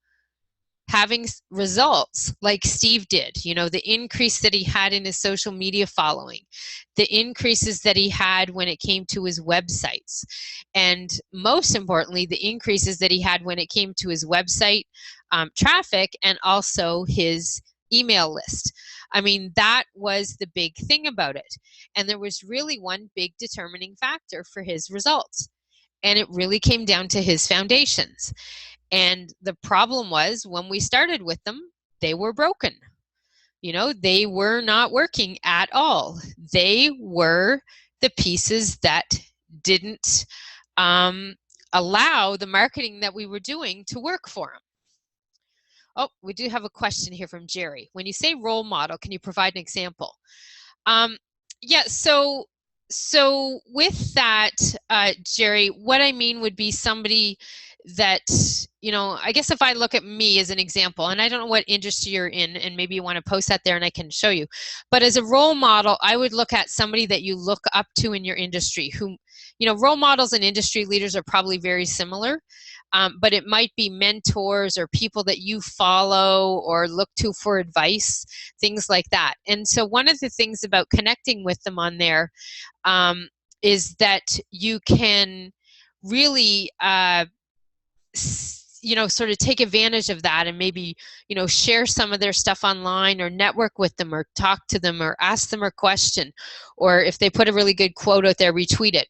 having results like Steve did, the increase that he had in his social media following, the increases that he had when it came to his websites, and most importantly, the increases that he had when it came to his website traffic and also his email list. I mean, that was the big thing about it. And there was really one big determining factor for his results. And it really came down to his foundations. And the problem was, when we started with them, they were broken. They were not working at all. They were the pieces that didn't allow the marketing that we were doing to work for them. Oh, we do have a question here from Jerry. When you say role model, can you provide an example? Yeah, so with that, Jerry, what I mean would be somebody that, I guess if I look at me as an example, and I don't know what industry you're in, and maybe you want to post that there and I can show you, but as a role model, I would look at somebody that you look up to in your industry who, role models and industry leaders are probably very similar. But it might be mentors or people that you follow or look to for advice, things like that. And so one of the things about connecting with them on there is that you can really, sort of take advantage of that and maybe, share some of their stuff online or network with them or talk to them or ask them a question, or if they put a really good quote out there, retweet it.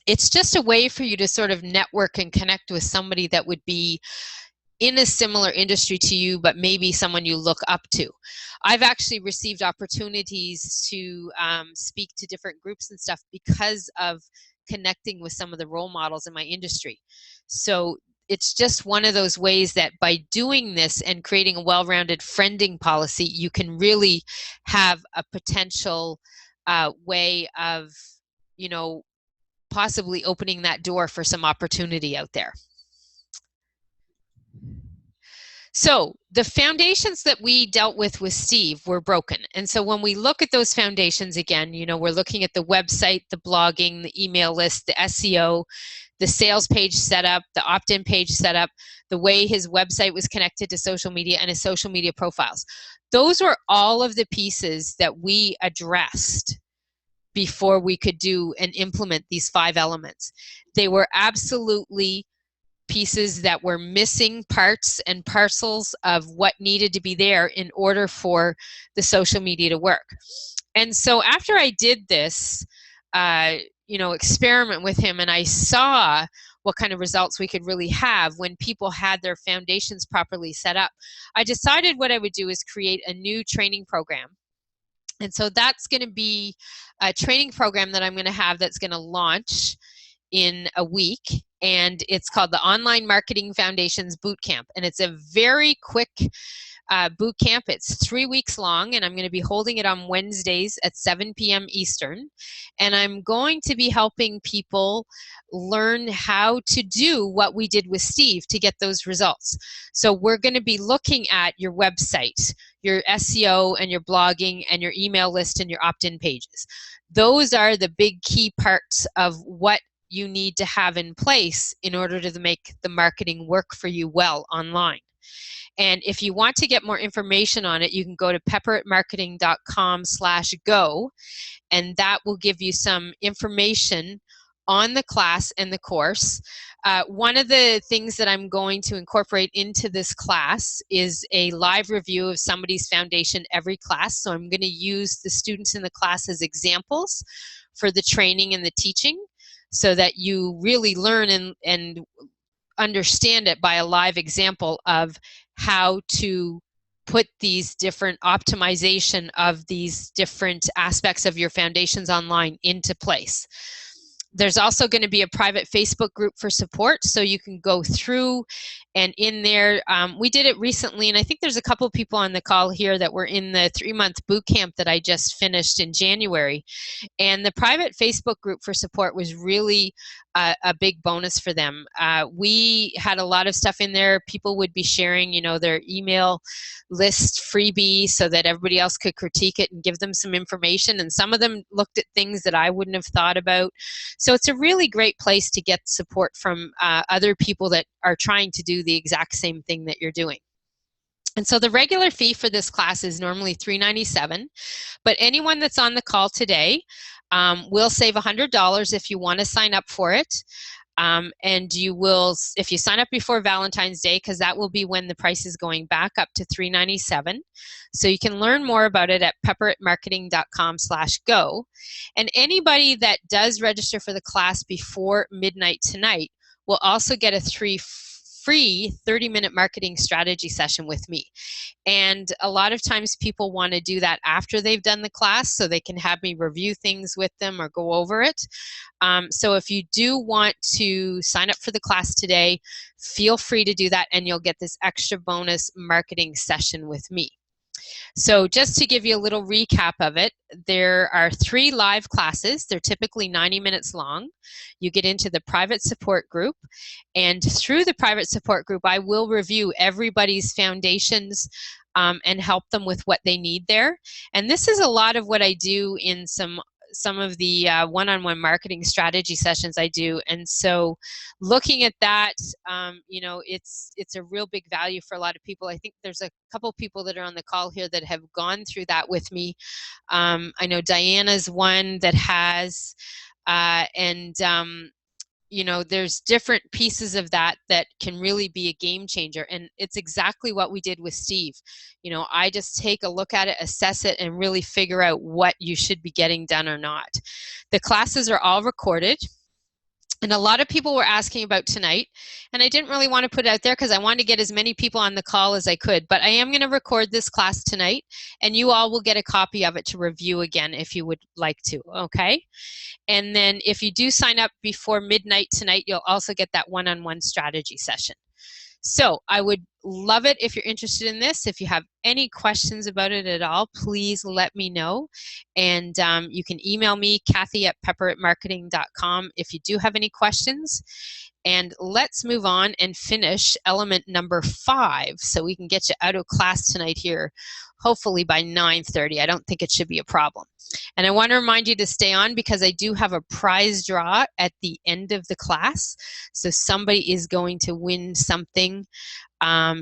It's just a way for you to sort of network and connect with somebody that would be in a similar industry to you, but maybe someone you look up to. I've actually received opportunities to speak to different groups and stuff because of connecting with some of the role models in my industry. So it's just one of those ways that by doing this and creating a well-rounded friending policy, you can really have a potential way of, possibly opening that door for some opportunity out there. So the foundations that we dealt with Steve were broken. And so when we look at those foundations again, we're looking at the website, the blogging, the email list, the SEO, the sales page setup, the opt-in page setup, the way his website was connected to social media and his social media profiles. Those were all of the pieces that we addressed before we could do and implement these 5 elements. They were absolutely pieces that were missing parts and parcels of what needed to be there in order for the social media to work. And so after I did this, experiment with him, and I saw what kind of results we could really have when people had their foundations properly set up, I decided what I would do is create a new training program. And so that's going to be a training program that I'm going to have that's going to launch in a week. And it's called the Online Marketing Foundations Bootcamp. And it's a very quick boot camp. It's 3 weeks long, and I'm going to be holding it on Wednesdays at 7 p.m. Eastern. And I'm going to be helping people learn how to do what we did with Steve to get those results. So we're going to be looking at your website, your SEO and your blogging and your email list and your opt-in pages. Those are the big key parts of what you need to have in place in order to make the marketing work for you well online. And if you want to get more information on it, you can go to pepperitmarketing.com/go, and that will give you some information on the class and the course. One of the things that I'm going to incorporate into this class is a live review of somebody's foundation every class. So I'm going to use the students in the class as examples for the training and the teaching, so that you really learn and understand it by a live example of how to put these different optimization of these different aspects of your foundations online into place. There's also going to be a private Facebook group for support, so you can go through, and in there, we did it recently, and I think there's a couple people on the call here that were in the 3-month boot camp that I just finished in January. And the private Facebook group for support was really a big bonus for them. We had a lot of stuff in there. People would be sharing, their email list freebie so that everybody else could critique it and give them some information. And some of them looked at things that I wouldn't have thought about. So it's a really great place to get support from other people that are trying to do the exact same thing that you're doing. And so the regular fee for this class is normally $397, but anyone that's on the call today will save $100 if you want to sign up for it. And you will, if you sign up before Valentine's Day, because that will be when the price is going back up to $397. So you can learn more about it at pepperitmarketing.com/go. And anybody that does register for the class before midnight tonight will also get a free 30-minute marketing strategy session with me. And a lot of times people want to do that after they've done the class so they can have me review things with them or go over it. So if you do want to sign up for the class today, feel free to do that, and you'll get this extra bonus marketing session with me. So just to give you a little recap of it, there are 3 live classes. They're typically 90 minutes long. You get into the private support group, and through the private support group, I will review everybody's foundations and help them with what they need there. And this is a lot of what I do in some of the one-on-one marketing strategy sessions I do. And so looking at that, it's a real big value for a lot of people. I think there's a couple people that are on the call here that have gone through that with me. I know Diana's one that has, there's different pieces of that can really be a game changer. And it's exactly what we did with Steve. I just take a look at it, assess it, and really figure out what you should be getting done or not. The classes are all recorded. And a lot of people were asking about tonight, and I didn't really want to put it out there because I wanted to get as many people on the call as I could, but I am going to record this class tonight, and you all will get a copy of it to review again if you would like to, okay? And then if you do sign up before midnight tonight, you'll also get that one-on-one strategy session. So I would love it if you're interested in this. If you have any questions about it at all, please let me know. And you can email me, Kathy@pepperitmarketing.com, if you do have any questions. And let's move on and finish element number 5 so we can get you out of class tonight here, hopefully by 9:30. I don't think it should be a problem. And I want to remind you to stay on because I do have a prize draw at the end of the class. So somebody is going to win something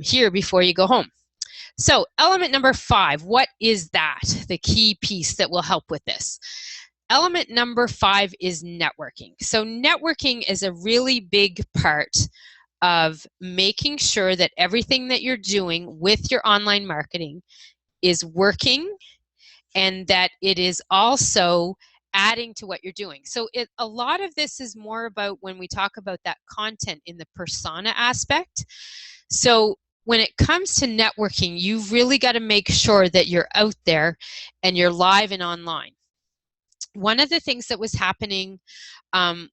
here before you go home. So element number 5, what is that? The key piece that will help with this. Element number 5 is networking. So networking is a really big part of making sure that everything that you're doing with your online marketing is working and that it is also adding to what you're doing. So a lot of this is more about when we talk about that content in the persona aspect. So when it comes to networking, you've really got to make sure that you're out there and you're live and online. one of the things that was happening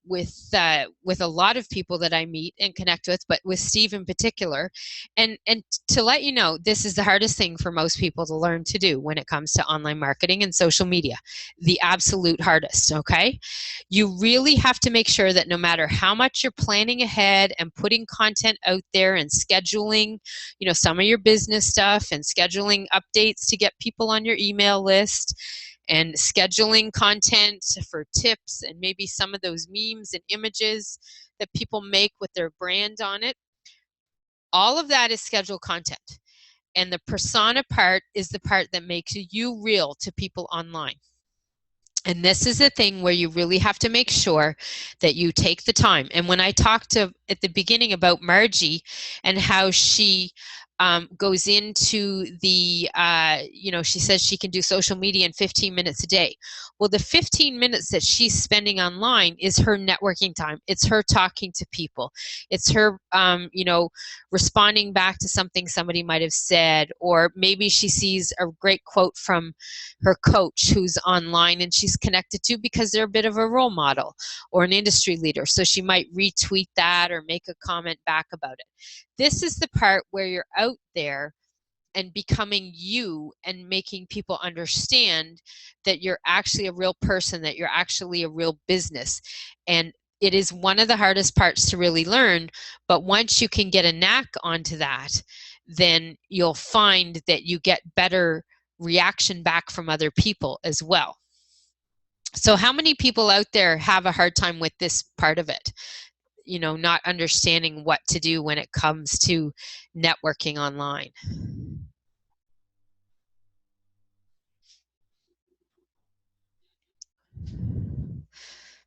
with a lot of people that I meet and connect with, but with Steve in particular, and to let you know, this is the hardest thing for most people to learn to do when it comes to online marketing and social media, the absolute hardest. Okay, you really have to make sure that no matter how much you're planning ahead and putting content out there and scheduling, you know, some of your business stuff and scheduling updates to get people on your email list, and scheduling content for tips and maybe some of those memes and images that people make with their brand on it. All of that is scheduled content. And the persona part is the part that makes you real to people online. And this is a thing where you really have to make sure that you take the time. And when I talked at the beginning about Margie and how she goes into the, she says she can do social media in 15 minutes a day. Well, the 15 minutes that she's spending online is her networking time. It's her talking to people. It's her, responding back to something somebody might have said, or maybe she sees a great quote from her coach who's online and she's connected to because they're a bit of a role model or an industry leader. So she might retweet that or make a comment back about it. This is the part where you're out there and becoming you and making people understand that you're actually a real person, that you're actually a real business. And it is one of the hardest parts to really learn, but once you can get a knack onto that, then you'll find that you get better reaction back from other people as well. So how many people out there have a hard time with this part of it? You know, not understanding what to do when it comes to networking online.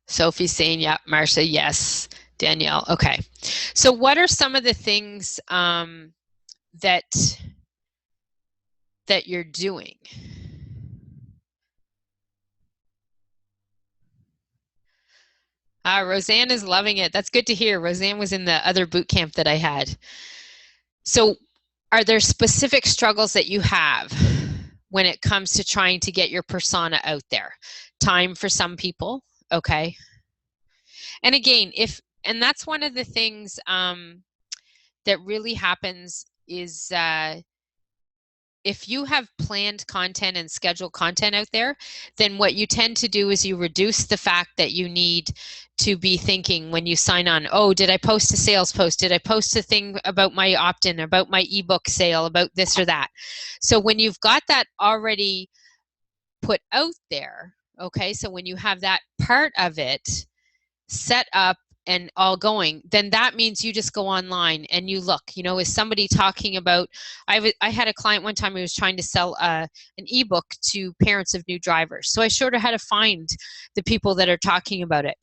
Sophie's saying, yeah. Marcia, yes. Danielle, okay. So what are some of the things that you're doing? Roseanne is loving it. That's good to hear. Roseanne was in the other boot camp that I had. So are there specific struggles that you have when it comes to trying to get your persona out there? Time for some people, okay. And again, and that's one of the things that really happens is if you have planned content and scheduled content out there, then what you tend to do is you reduce the fact that you need to be thinking when you sign on, oh, did I post a sales post? Did I post a thing about my opt-in, about my ebook sale, about this or that? So when you've got that already put out there, okay, so when you have that part of it set up and all going, then that means you just go online and you look, you know, is somebody talking about, I had a client one time who was trying to sell an ebook to parents of new drivers. So I showed her how to find the people that are talking about it.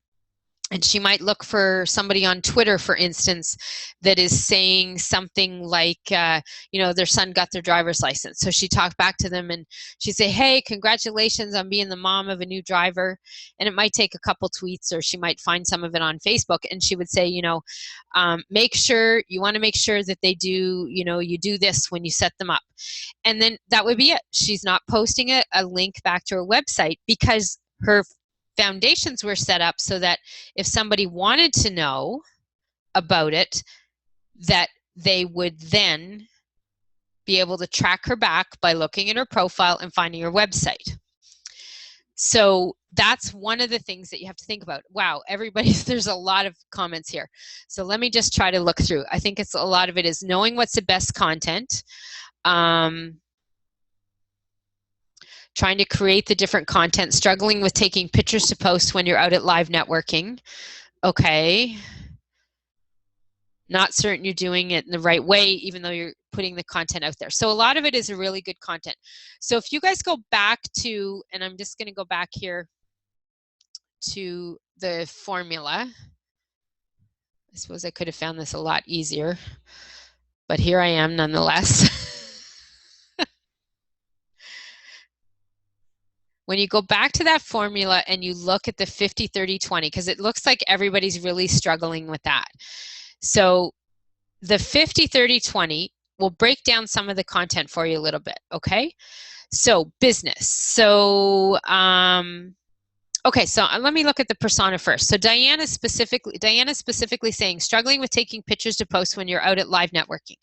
And she might look for somebody on Twitter, for instance, that is saying something like, their son got their driver's license. So she talked back to them and she'd say, hey, congratulations on being the mom of a new driver. And it might take a couple tweets, or she might find some of it on Facebook. And she would say, you want to make sure that they do, you do this when you set them up. And then that would be it. She's not posting a link back to her website because her foundations were set up so that if somebody wanted to know about it, that they would then be able to track her back by looking at her profile and finding her website. So that's one of the things that you have to think about. Wow, there's a lot of comments here. So let me just try to look through. I think a lot of it is knowing what's the best content, trying to create the different content, struggling with taking pictures to post when you're out at live networking. Okay. Not certain you're doing it in the right way, even though you're putting the content out there. So a lot of it is a really good content. So if you guys go back to, and I'm just going to go back here to the formula. I suppose I could have found this a lot easier, but here I am nonetheless. When you go back to that formula and you look at the 50, 30, 20, because it looks like everybody's really struggling with that. So the 50, 30, 20 will break down some of the content for you a little bit, okay? So business. So Okay, so let me look at the persona first. So Diana's specifically saying, struggling with taking pictures to post when you're out at live networking.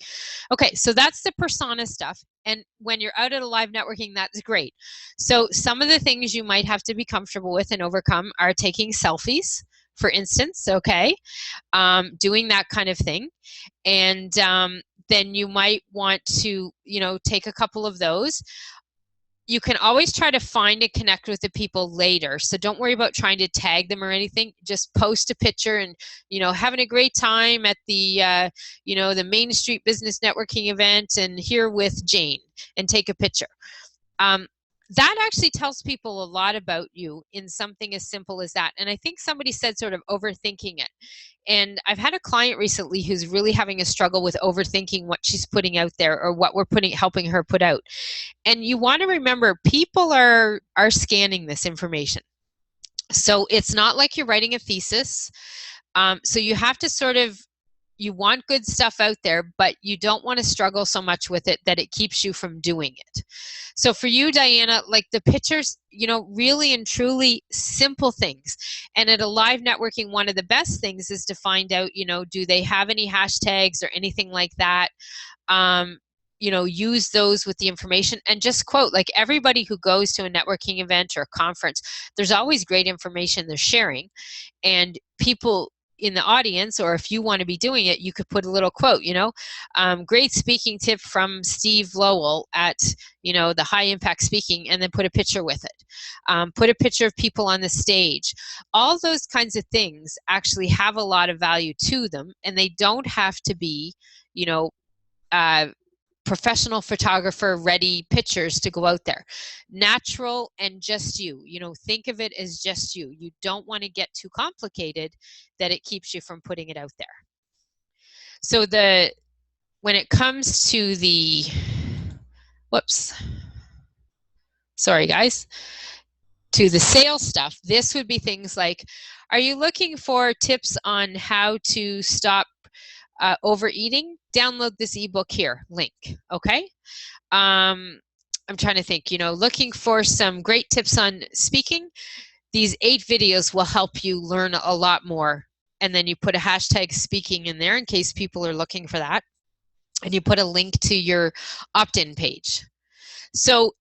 Okay, so that's the persona stuff. And when you're out at a live networking, that's great. So some of the things you might have to be comfortable with and overcome are taking selfies, for instance, okay, doing that kind of thing. And then you might want to, take a couple of those. You can always try to find and connect with the people later. So don't worry about trying to tag them or anything. Just post a picture and, having a great time at the, the Main Street Business Networking event and here with Jane, and take a picture. That actually tells people a lot about you in something as simple as that. And I think somebody said sort of overthinking it. And I've had a client recently who's really having a struggle with overthinking what she's putting out there or what we're helping her put out. And you want to remember, people are scanning this information. So it's not like you're writing a thesis. So you have to you want good stuff out there, but you don't want to struggle so much with it that it keeps you from doing it. So for you, Diana, like the pictures, really and truly simple things. And at a live networking, one of the best things is to find out, do they have any hashtags or anything like that? Use those with the information and just quote, like everybody who goes to a networking event or a conference, there's always great information they're sharing. And people in the audience, or if you want to be doing it, you could put a little quote, great speaking tip from Steve Lowell at, the high impact speaking, and then put a picture with it. Put a picture of people on the stage. All those kinds of things actually have a lot of value to them, and they don't have to be, professional photographer ready pictures to go out there. Natural and just you. Think of it as just you. You don't want to get too complicated that it keeps you from putting it out there. So when it comes to the, sorry guys, to the sales stuff, this would be things like, are you looking for tips on how to stop overeating? Download this ebook here, link, okay? I'm trying to think, looking for some great tips on speaking. These 8 videos will help you learn a lot more. And then you put a hashtag speaking in there in case people are looking for that. And you put a link to your opt-in page. So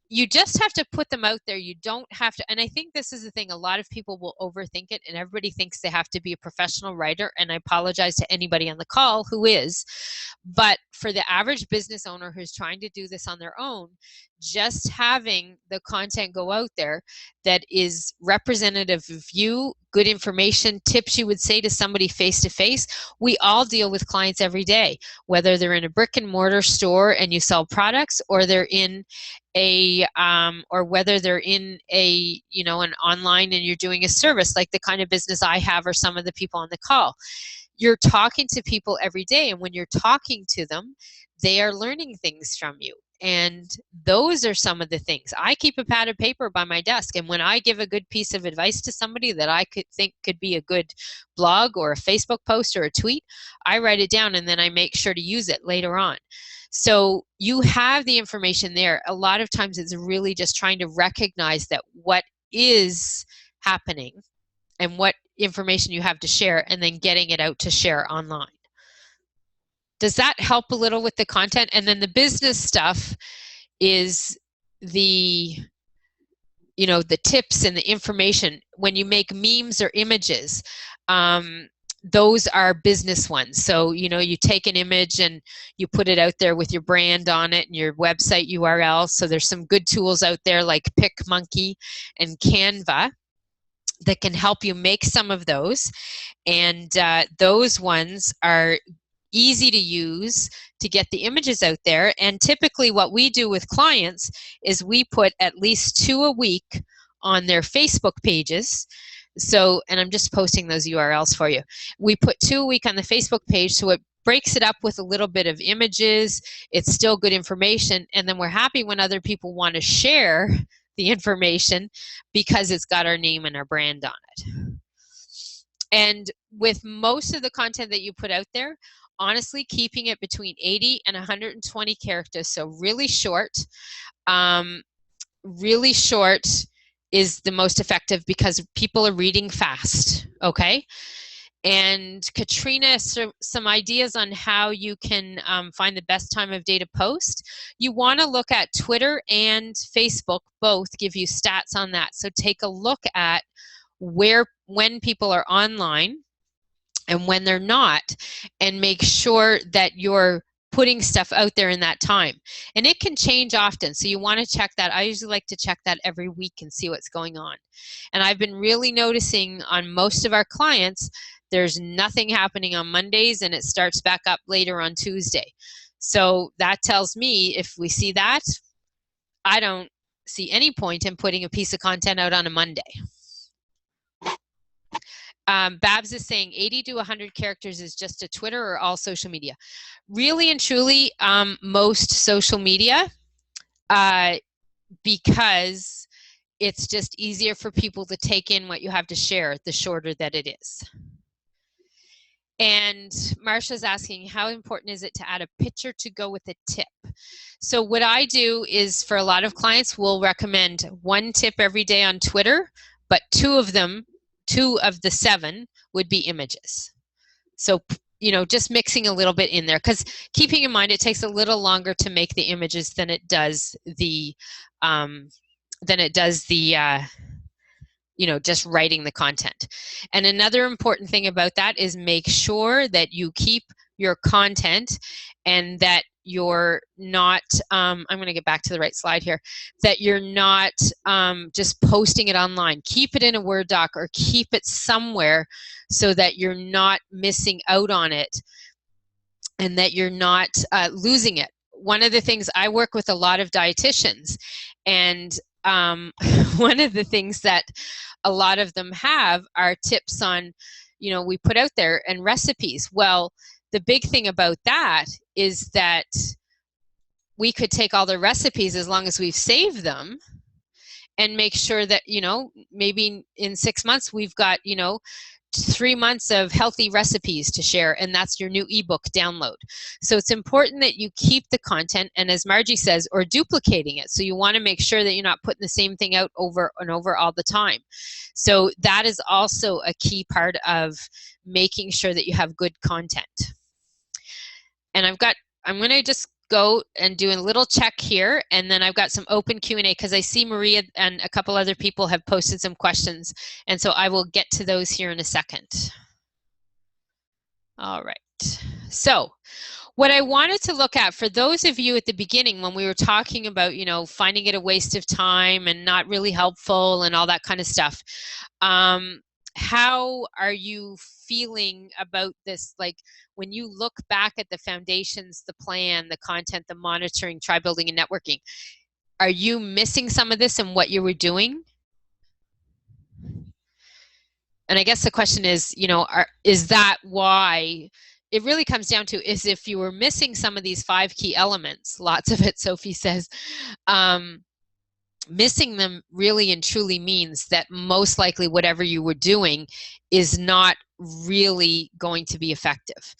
you just have to put them out there. You don't have to, and I think this is the thing, a lot of people will overthink it, and everybody thinks they have to be a professional writer, and I apologize to anybody on the call who is, but for the average business owner who's trying to do this on their own, just having the content go out there that is representative of you, good information, tips you would say to somebody face to face. We all deal with clients every day, whether they're in a brick and mortar store and you sell products, or they're in or whether they're in an online and you're doing a service like the kind of business I have or some of the people on the call. You're talking to people every day, and when you're talking to them, they are learning things from you. And those are some of the things. I keep a pad of paper by my desk, and when I give a good piece of advice to somebody that I could be a good blog or a Facebook post or a tweet, I write it down and then I make sure to use it later on. So you have the information there. A lot of times it's really just trying to recognize that what is happening and what information you have to share, and then getting it out to share online. Does that help a little with the content? And then the business stuff is the tips and the information. When you make memes or images, those are business ones. So, you take an image and you put it out there with your brand on it and your website URL. So there's some good tools out there like PicMonkey and Canva that can help you make some of those. And those ones are easy to use to get the images out there. And typically what we do with clients is we put at least 2 a week on their Facebook pages. So, and I'm just posting those URLs for you. We put 2 a week on the Facebook page, so it breaks it up with a little bit of images. It's still good information. And then we're happy when other people want to share the information because it's got our name and our brand on it. And with most of the content that you put out there, honestly, keeping it between 80 and 120 characters, so really short, is the most effective because people are reading fast, okay? And Katrina, some ideas on how you can find the best time of day to post. You want to look at Twitter and Facebook, both give you stats on that. So take a look at when people are online and when they're not, and make sure that you're putting stuff out there in that time. And it can change often, so you want to check that. I usually like to check that every week and see what's going on. And I've been really noticing on most of our clients, there's nothing happening on Mondays and it starts back up later on Tuesday. So that tells me if we see that, I don't see any point in putting a piece of content out on a Monday. Babs is saying 80 to 100 characters is just a Twitter or all social media. Really and truly, most social media, because it's just easier for people to take in what you have to share, the shorter that it is. And Marsha's asking, how important is it to add a picture to go with a tip? So what I do is, for a lot of clients, we'll recommend one tip every day on Twitter, but two of the 7 would be images. So, you know, just mixing a little bit in there, because keeping in mind it takes a little longer to make the images than it does the you know, just writing the content. And another important thing about that is make sure that you keep your content and that you're not, I'm going to get back to the right slide here, that you're not just posting it online. Keep it in a Word doc or keep it somewhere so that you're not missing out on it and that you're not losing it. One of the things, I work with a lot of dietitians, and one of the things that a lot of them have are tips on, you know, we put out there, and recipes. Well, the big thing about that is that we could take all the recipes, as long as we've saved them, and make sure that, you know, maybe in 6 months we've got, you know, 3 months of healthy recipes to share, and that's your new ebook download. So it's important that you keep the content, and as Margie says, or duplicating it. So you want to make sure that you're not putting the same thing out over and over all the time. So that is also a key part of making sure that you have good content. And I'm going to just go and do a little check here, and then I've got some open Q&A because I see Maria and a couple other people have posted some questions, and so I will get to those here in a second. All right, so what I wanted to look at, for those of you at the beginning when we were talking about, you know, finding it a waste of time and not really helpful and all that kind of stuff, how are you feeling about this? Like, when you look back at the foundations, the plan, the content, the monitoring, tribe building, and networking, are you missing some of this in what you were doing? And I guess the question is, you know, is that why? It really comes down to, is if you were missing some of these 5 key elements, lots of it, Sophie says, missing them really and truly means that most likely whatever you were doing is not really going to be effective.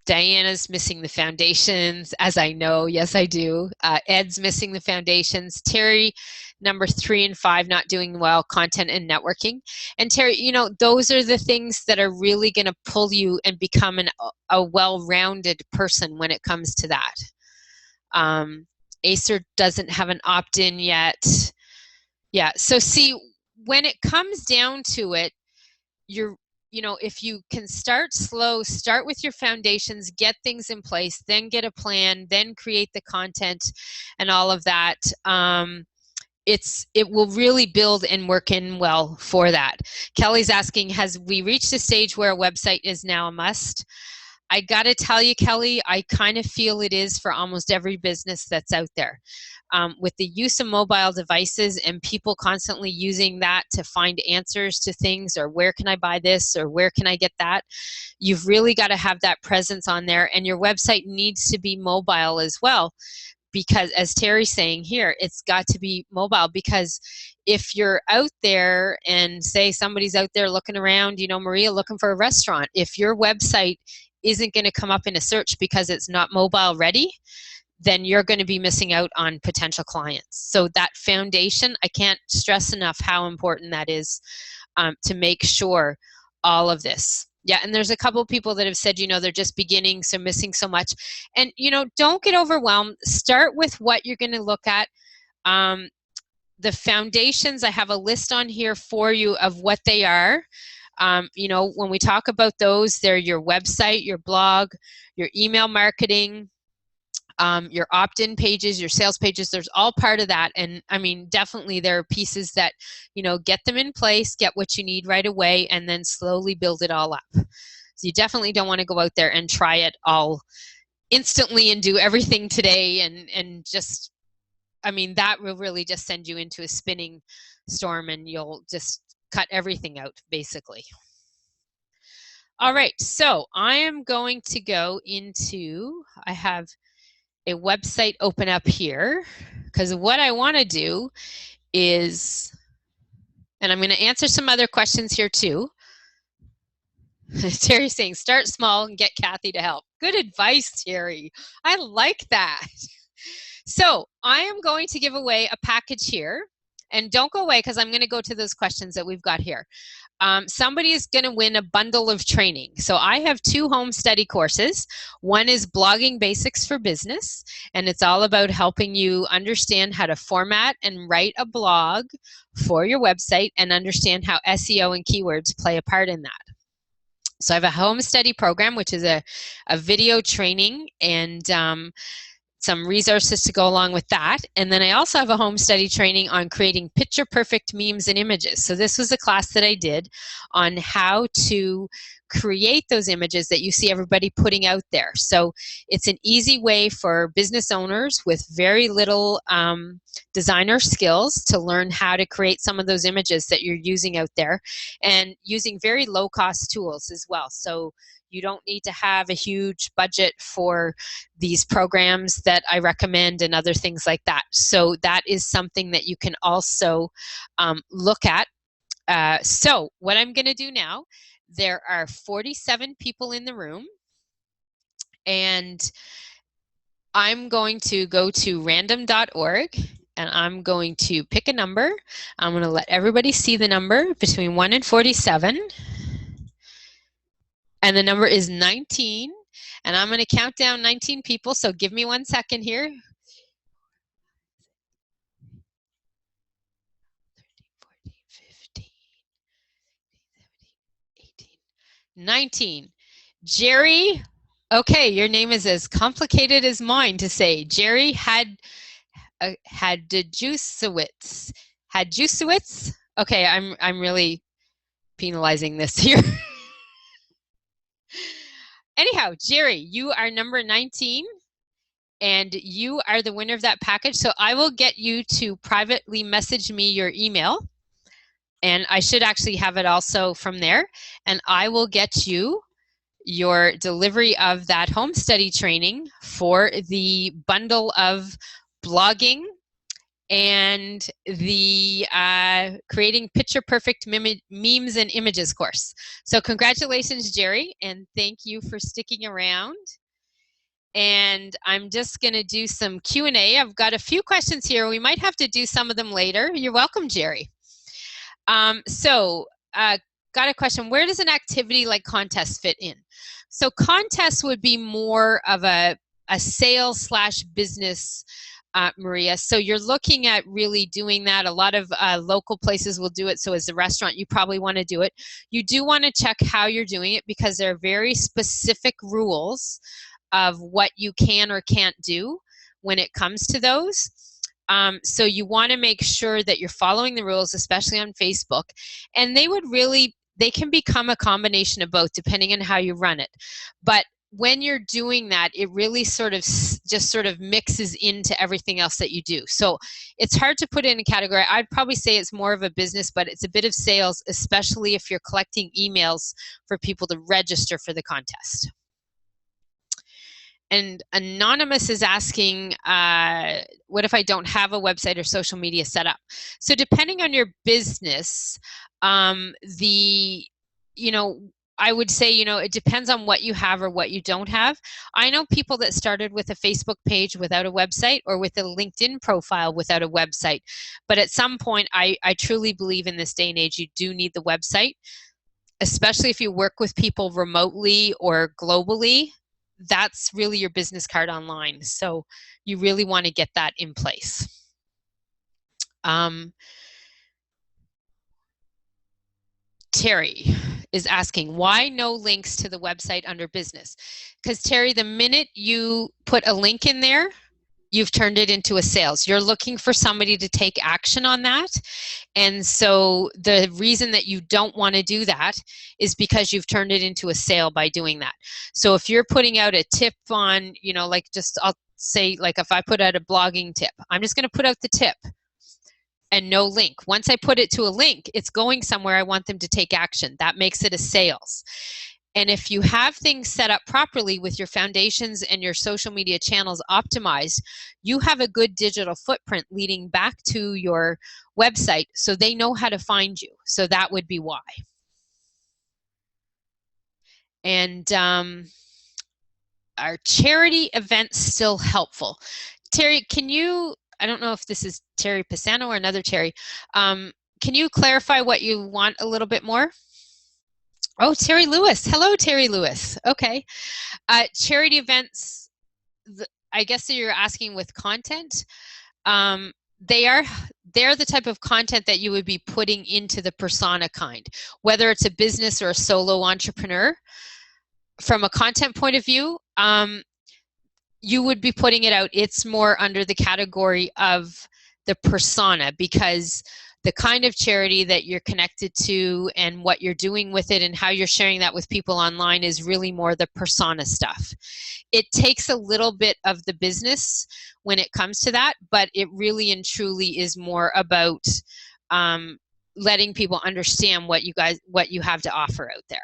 Diana's missing the foundations, as I know. Yes, I do. Ed's missing the foundations. Terry, number 3 and 5, not doing well, content and networking. And Terry, you know, those are the things that are really going to pull you and become a well-rounded person when it comes to that. Acer doesn't have an opt-in yet. Yeah, so see, when it comes down to it, you know, if you can start slow, start with your foundations, get things in place, then get a plan, then create the content and all of that, it will really build and work in well for that. Kelly's asking, has we reached a stage where a website is now a must? I got to tell you, Kelly, I kind of feel it is for almost every business that's out there. With the use of mobile devices and people constantly using that to find answers to things, or where can I buy this, or where can I get that, you've really got to have that presence on there, and your website needs to be mobile as well. Because as Terry's saying here, it's got to be mobile, because if you're out there and say somebody's out there looking around, you know, Maria looking for a restaurant, if your website isn't going to come up in a search because it's not mobile ready, then you're going to be missing out on potential clients. So that foundation, I can't stress enough how important that is, to make sure all of this. Yeah, and there's a couple of people that have said, they're just beginning, so missing so much. And, don't get overwhelmed. Start with what you're going to look at. The foundations, I have a list on here for you of what they are. When we talk about those, they're your website, your blog, your email marketing, your opt-in pages, your sales pages. There's all part of that. And I mean, definitely there are pieces that, get them in place, get what you need right away, and then slowly build it all up. So you definitely don't want to go out there and try it all instantly and do everything today and just, that will really just send you into a spinning storm, and you'll just cut everything out, basically. All right, so I am going to go into, I have a website open up here, because what I want to do is, and I'm going to answer some other questions here too. Terry's saying, start small and get Kathy to help. Good advice, Terry. I like that. So I am going to give away a package here, and don't go away because I'm going to go to those questions that we've got here. Somebody is going to win a bundle of training. So I have 2 home study courses. One is Blogging Basics for Business, and it's all about helping you understand how to format and write a blog for your website and understand how SEO and keywords play a part in that. So I have a home study program, which is a video training and some resources to go along with that. And then I also have a home study training on creating picture perfect memes and images. So this was a class that I did on how to create those images that you see everybody putting out there. So it's an easy way for business owners with very little designer skills to learn how to create some of those images that you're using out there, and using very low cost tools as well. So you don't need to have a huge budget for these programs that I recommend and other things like that. So that is something that you can also look at. So what I'm going to do now, there are 47 people in the room, and I'm going to go to random.org, and I'm going to pick a number. I'm going to let everybody see the number between 1 and 47. And the number is 19. And I'm going to count down 19 people. So give me 1 second here. 13, 14, 15, 17, 18, 19. Jerry. Okay, your name is as complicated as mine to say. Jerry Hadjusiewicz. Hadjusiewicz? Okay, I'm really penalizing this here. Anyhow, Jerry, you are number 19, and you are the winner of that package. So I will get you to privately message me your email, and I should actually have it also from there, and I will get you your delivery of that home study training for the bundle of blogging and the creating picture perfect memes and images course. So congratulations, Jerry, and thank you for sticking around. And I'm just going to do some Q&A. I've got a few questions here. We might have to do some of them later. You're welcome, Jerry. Got a question. Where does an activity like contest fit in? So contests would be more of a sales / business, Maria. So you're looking at really doing that. A lot of local places will do it. So as a restaurant, you probably want to do it. You do want to check how you're doing it, because there are very specific rules of what you can or can't do when it comes to those. So you want to make sure that you're following the rules, especially on Facebook. And they can become a combination of both depending on how you run it. But when you're doing that, it really sort of mixes into everything else that you do. So it's hard to put in a category. I'd probably say it's more of a business, but it's a bit of sales, especially if you're collecting emails for people to register for the contest. And Anonymous is asking, what if I don't have a website or social media set up? So depending on your business, I would say, it depends on what you have or what you don't have. I know people that started with a Facebook page without a website or with a LinkedIn profile without a website. But at some point, I truly believe in this day and age, you do need the website, especially if you work with people remotely or globally. That's really your business card online. So you really want to get that in place. Terry is asking, why no links to the website under business? Because Terry, the minute you put a link in there, you've turned it into a sales. You're looking for somebody to take action on that. And so the reason that you don't want to do that is because you've turned it into a sale by doing that. So if you're putting out a tip on, I'll say, like, if I put out a blogging tip, I'm just going to put out the tip and no link. Once I put it to a link, it's going somewhere I want them to take action. That makes it a sales. And if you have things set up properly with your foundations and your social media channels optimized, you have a good digital footprint leading back to your website, so they know how to find you. So that would be why. And are charity events still helpful? Terry, I don't know if this is Terry Pisano or another Terry. Can you clarify what you want a little bit more? Oh, Terry Lewis. Hello, Terry Lewis. Okay. Charity events, I guess you're asking with content. They're the type of content that you would be putting into the persona kind, whether it's a business or a solo entrepreneur. From a content point of view, you would be putting it out. It's more under the category of the persona, because the kind of charity that you're connected to and what you're doing with it and how you're sharing that with people online is really more the persona stuff. It takes a little bit of the business when it comes to that, but it really and truly is more about letting people understand what you have to offer out there.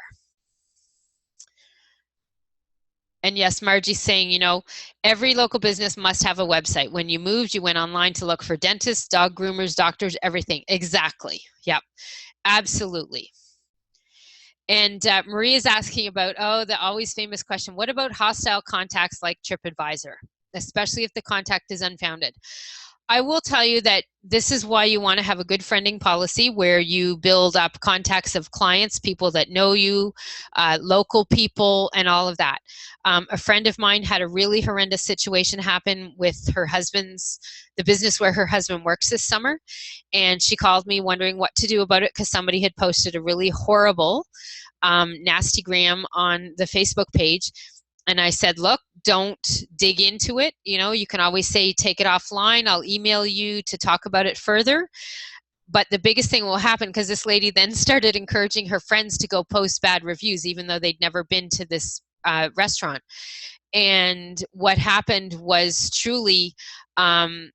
And yes, Margie's saying, every local business must have a website. When you moved, you went online to look for dentists, dog groomers, doctors, everything. Exactly. Yep. Absolutely. And Marie is asking about, the always famous question, what about hostile contacts like TripAdvisor, especially if the contact is unfounded? I will tell you that this is why you want to have a good friending policy where you build up contacts of clients, people that know you, local people, and all of that. A friend of mine had a really horrendous situation happen with the business where her husband works this summer. And she called me wondering what to do about it because somebody had posted a really horrible, nasty gram on the Facebook page. And I said, look, don't dig into it. You can always say, take it offline. I'll email you to talk about it further. But the biggest thing will happen, because this lady then started encouraging her friends to go post bad reviews, even though they'd never been to this restaurant. And what happened was truly, we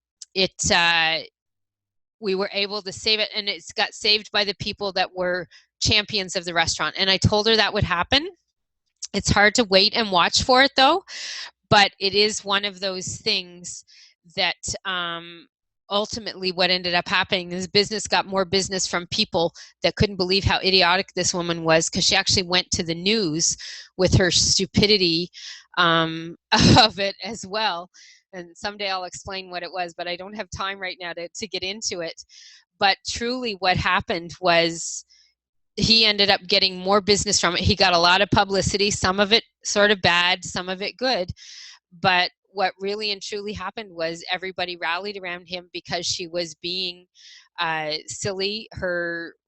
were able to save it, and it's got saved by the people that were champions of the restaurant. And I told her that would happen. It's hard to wait and watch for it, though, but it is one of those things that ultimately what ended up happening is business got more business from people that couldn't believe how idiotic this woman was, because she actually went to the news with her stupidity of it as well. And someday I'll explain what it was, but I don't have time right now to get into it. But truly what happened was, he ended up getting more business from it. He got a lot of publicity, some of it sort of bad, some of it good. But what really and truly happened was everybody rallied around him because she was being silly.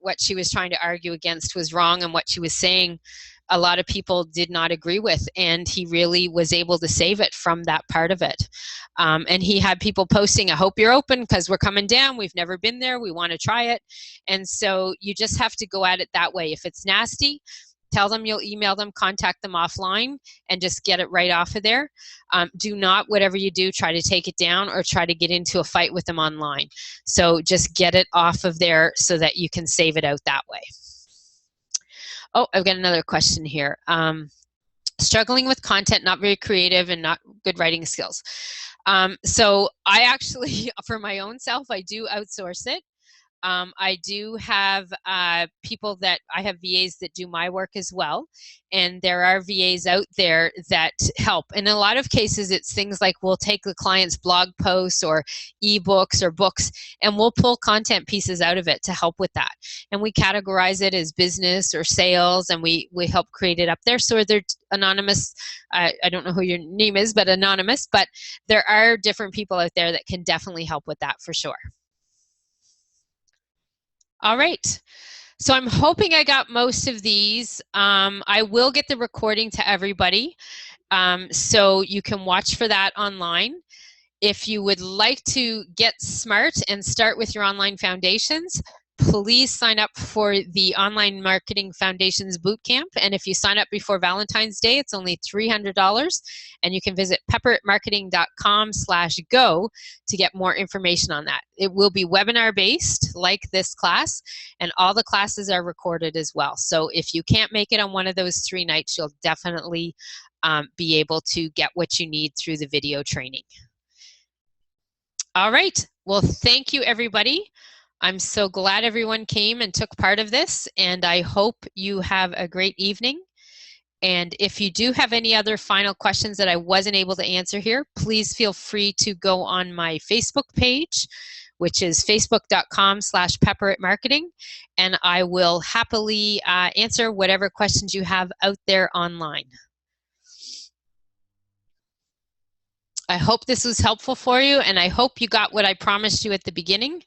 What she was trying to argue against was wrong, and what she was saying a lot of people did not agree with, and he really was able to save it from that part of it. And he had people posting, I hope you're open because we're coming down. We've never been there. We want to try it. And so you just have to go at it that way. If it's nasty, tell them you'll email them, contact them offline, and just get it right off of there. Do not, whatever you do, try to take it down or try to get into a fight with them online. So just get it off of there so that you can save it out that way. Oh, I've got another question here. Struggling with content, not very creative, and not good writing skills. So I actually, for my own self, I do outsource it. I do have people that I have VAs that do my work as well. And there are VAs out there that help. In a lot of cases, it's things like we'll take the client's blog posts or ebooks or books, and we'll pull content pieces out of it to help with that. And we categorize it as business or sales, and we help create it up there. So they're anonymous. I don't know who your name is, but anonymous. But there are different people out there that can definitely help with that for sure. All right. So I'm hoping I got most of these. I will get the recording to everybody, so you can watch for that online. If you would like to get smart and start with your online foundations, please sign up for the Online Marketing Foundations Bootcamp. And if you sign up before Valentine's Day, it's only $300. And you can visit pepperitmarketing.com/go to get more information on that. It will be webinar based like this class, and all the classes are recorded as well. So if you can't make it on one of those 3 nights, you'll definitely be able to get what you need through the video training. All right. Well, thank you, everybody. I'm so glad everyone came and took part of this, and I hope you have a great evening. And if you do have any other final questions that I wasn't able to answer here, please feel free to go on my Facebook page, which is facebook.com/pepperitmarketing, and I will happily answer whatever questions you have out there online. I hope this was helpful for you, and I hope you got what I promised you at the beginning.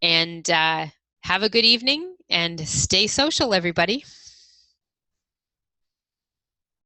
And have a good evening, and stay social, everybody.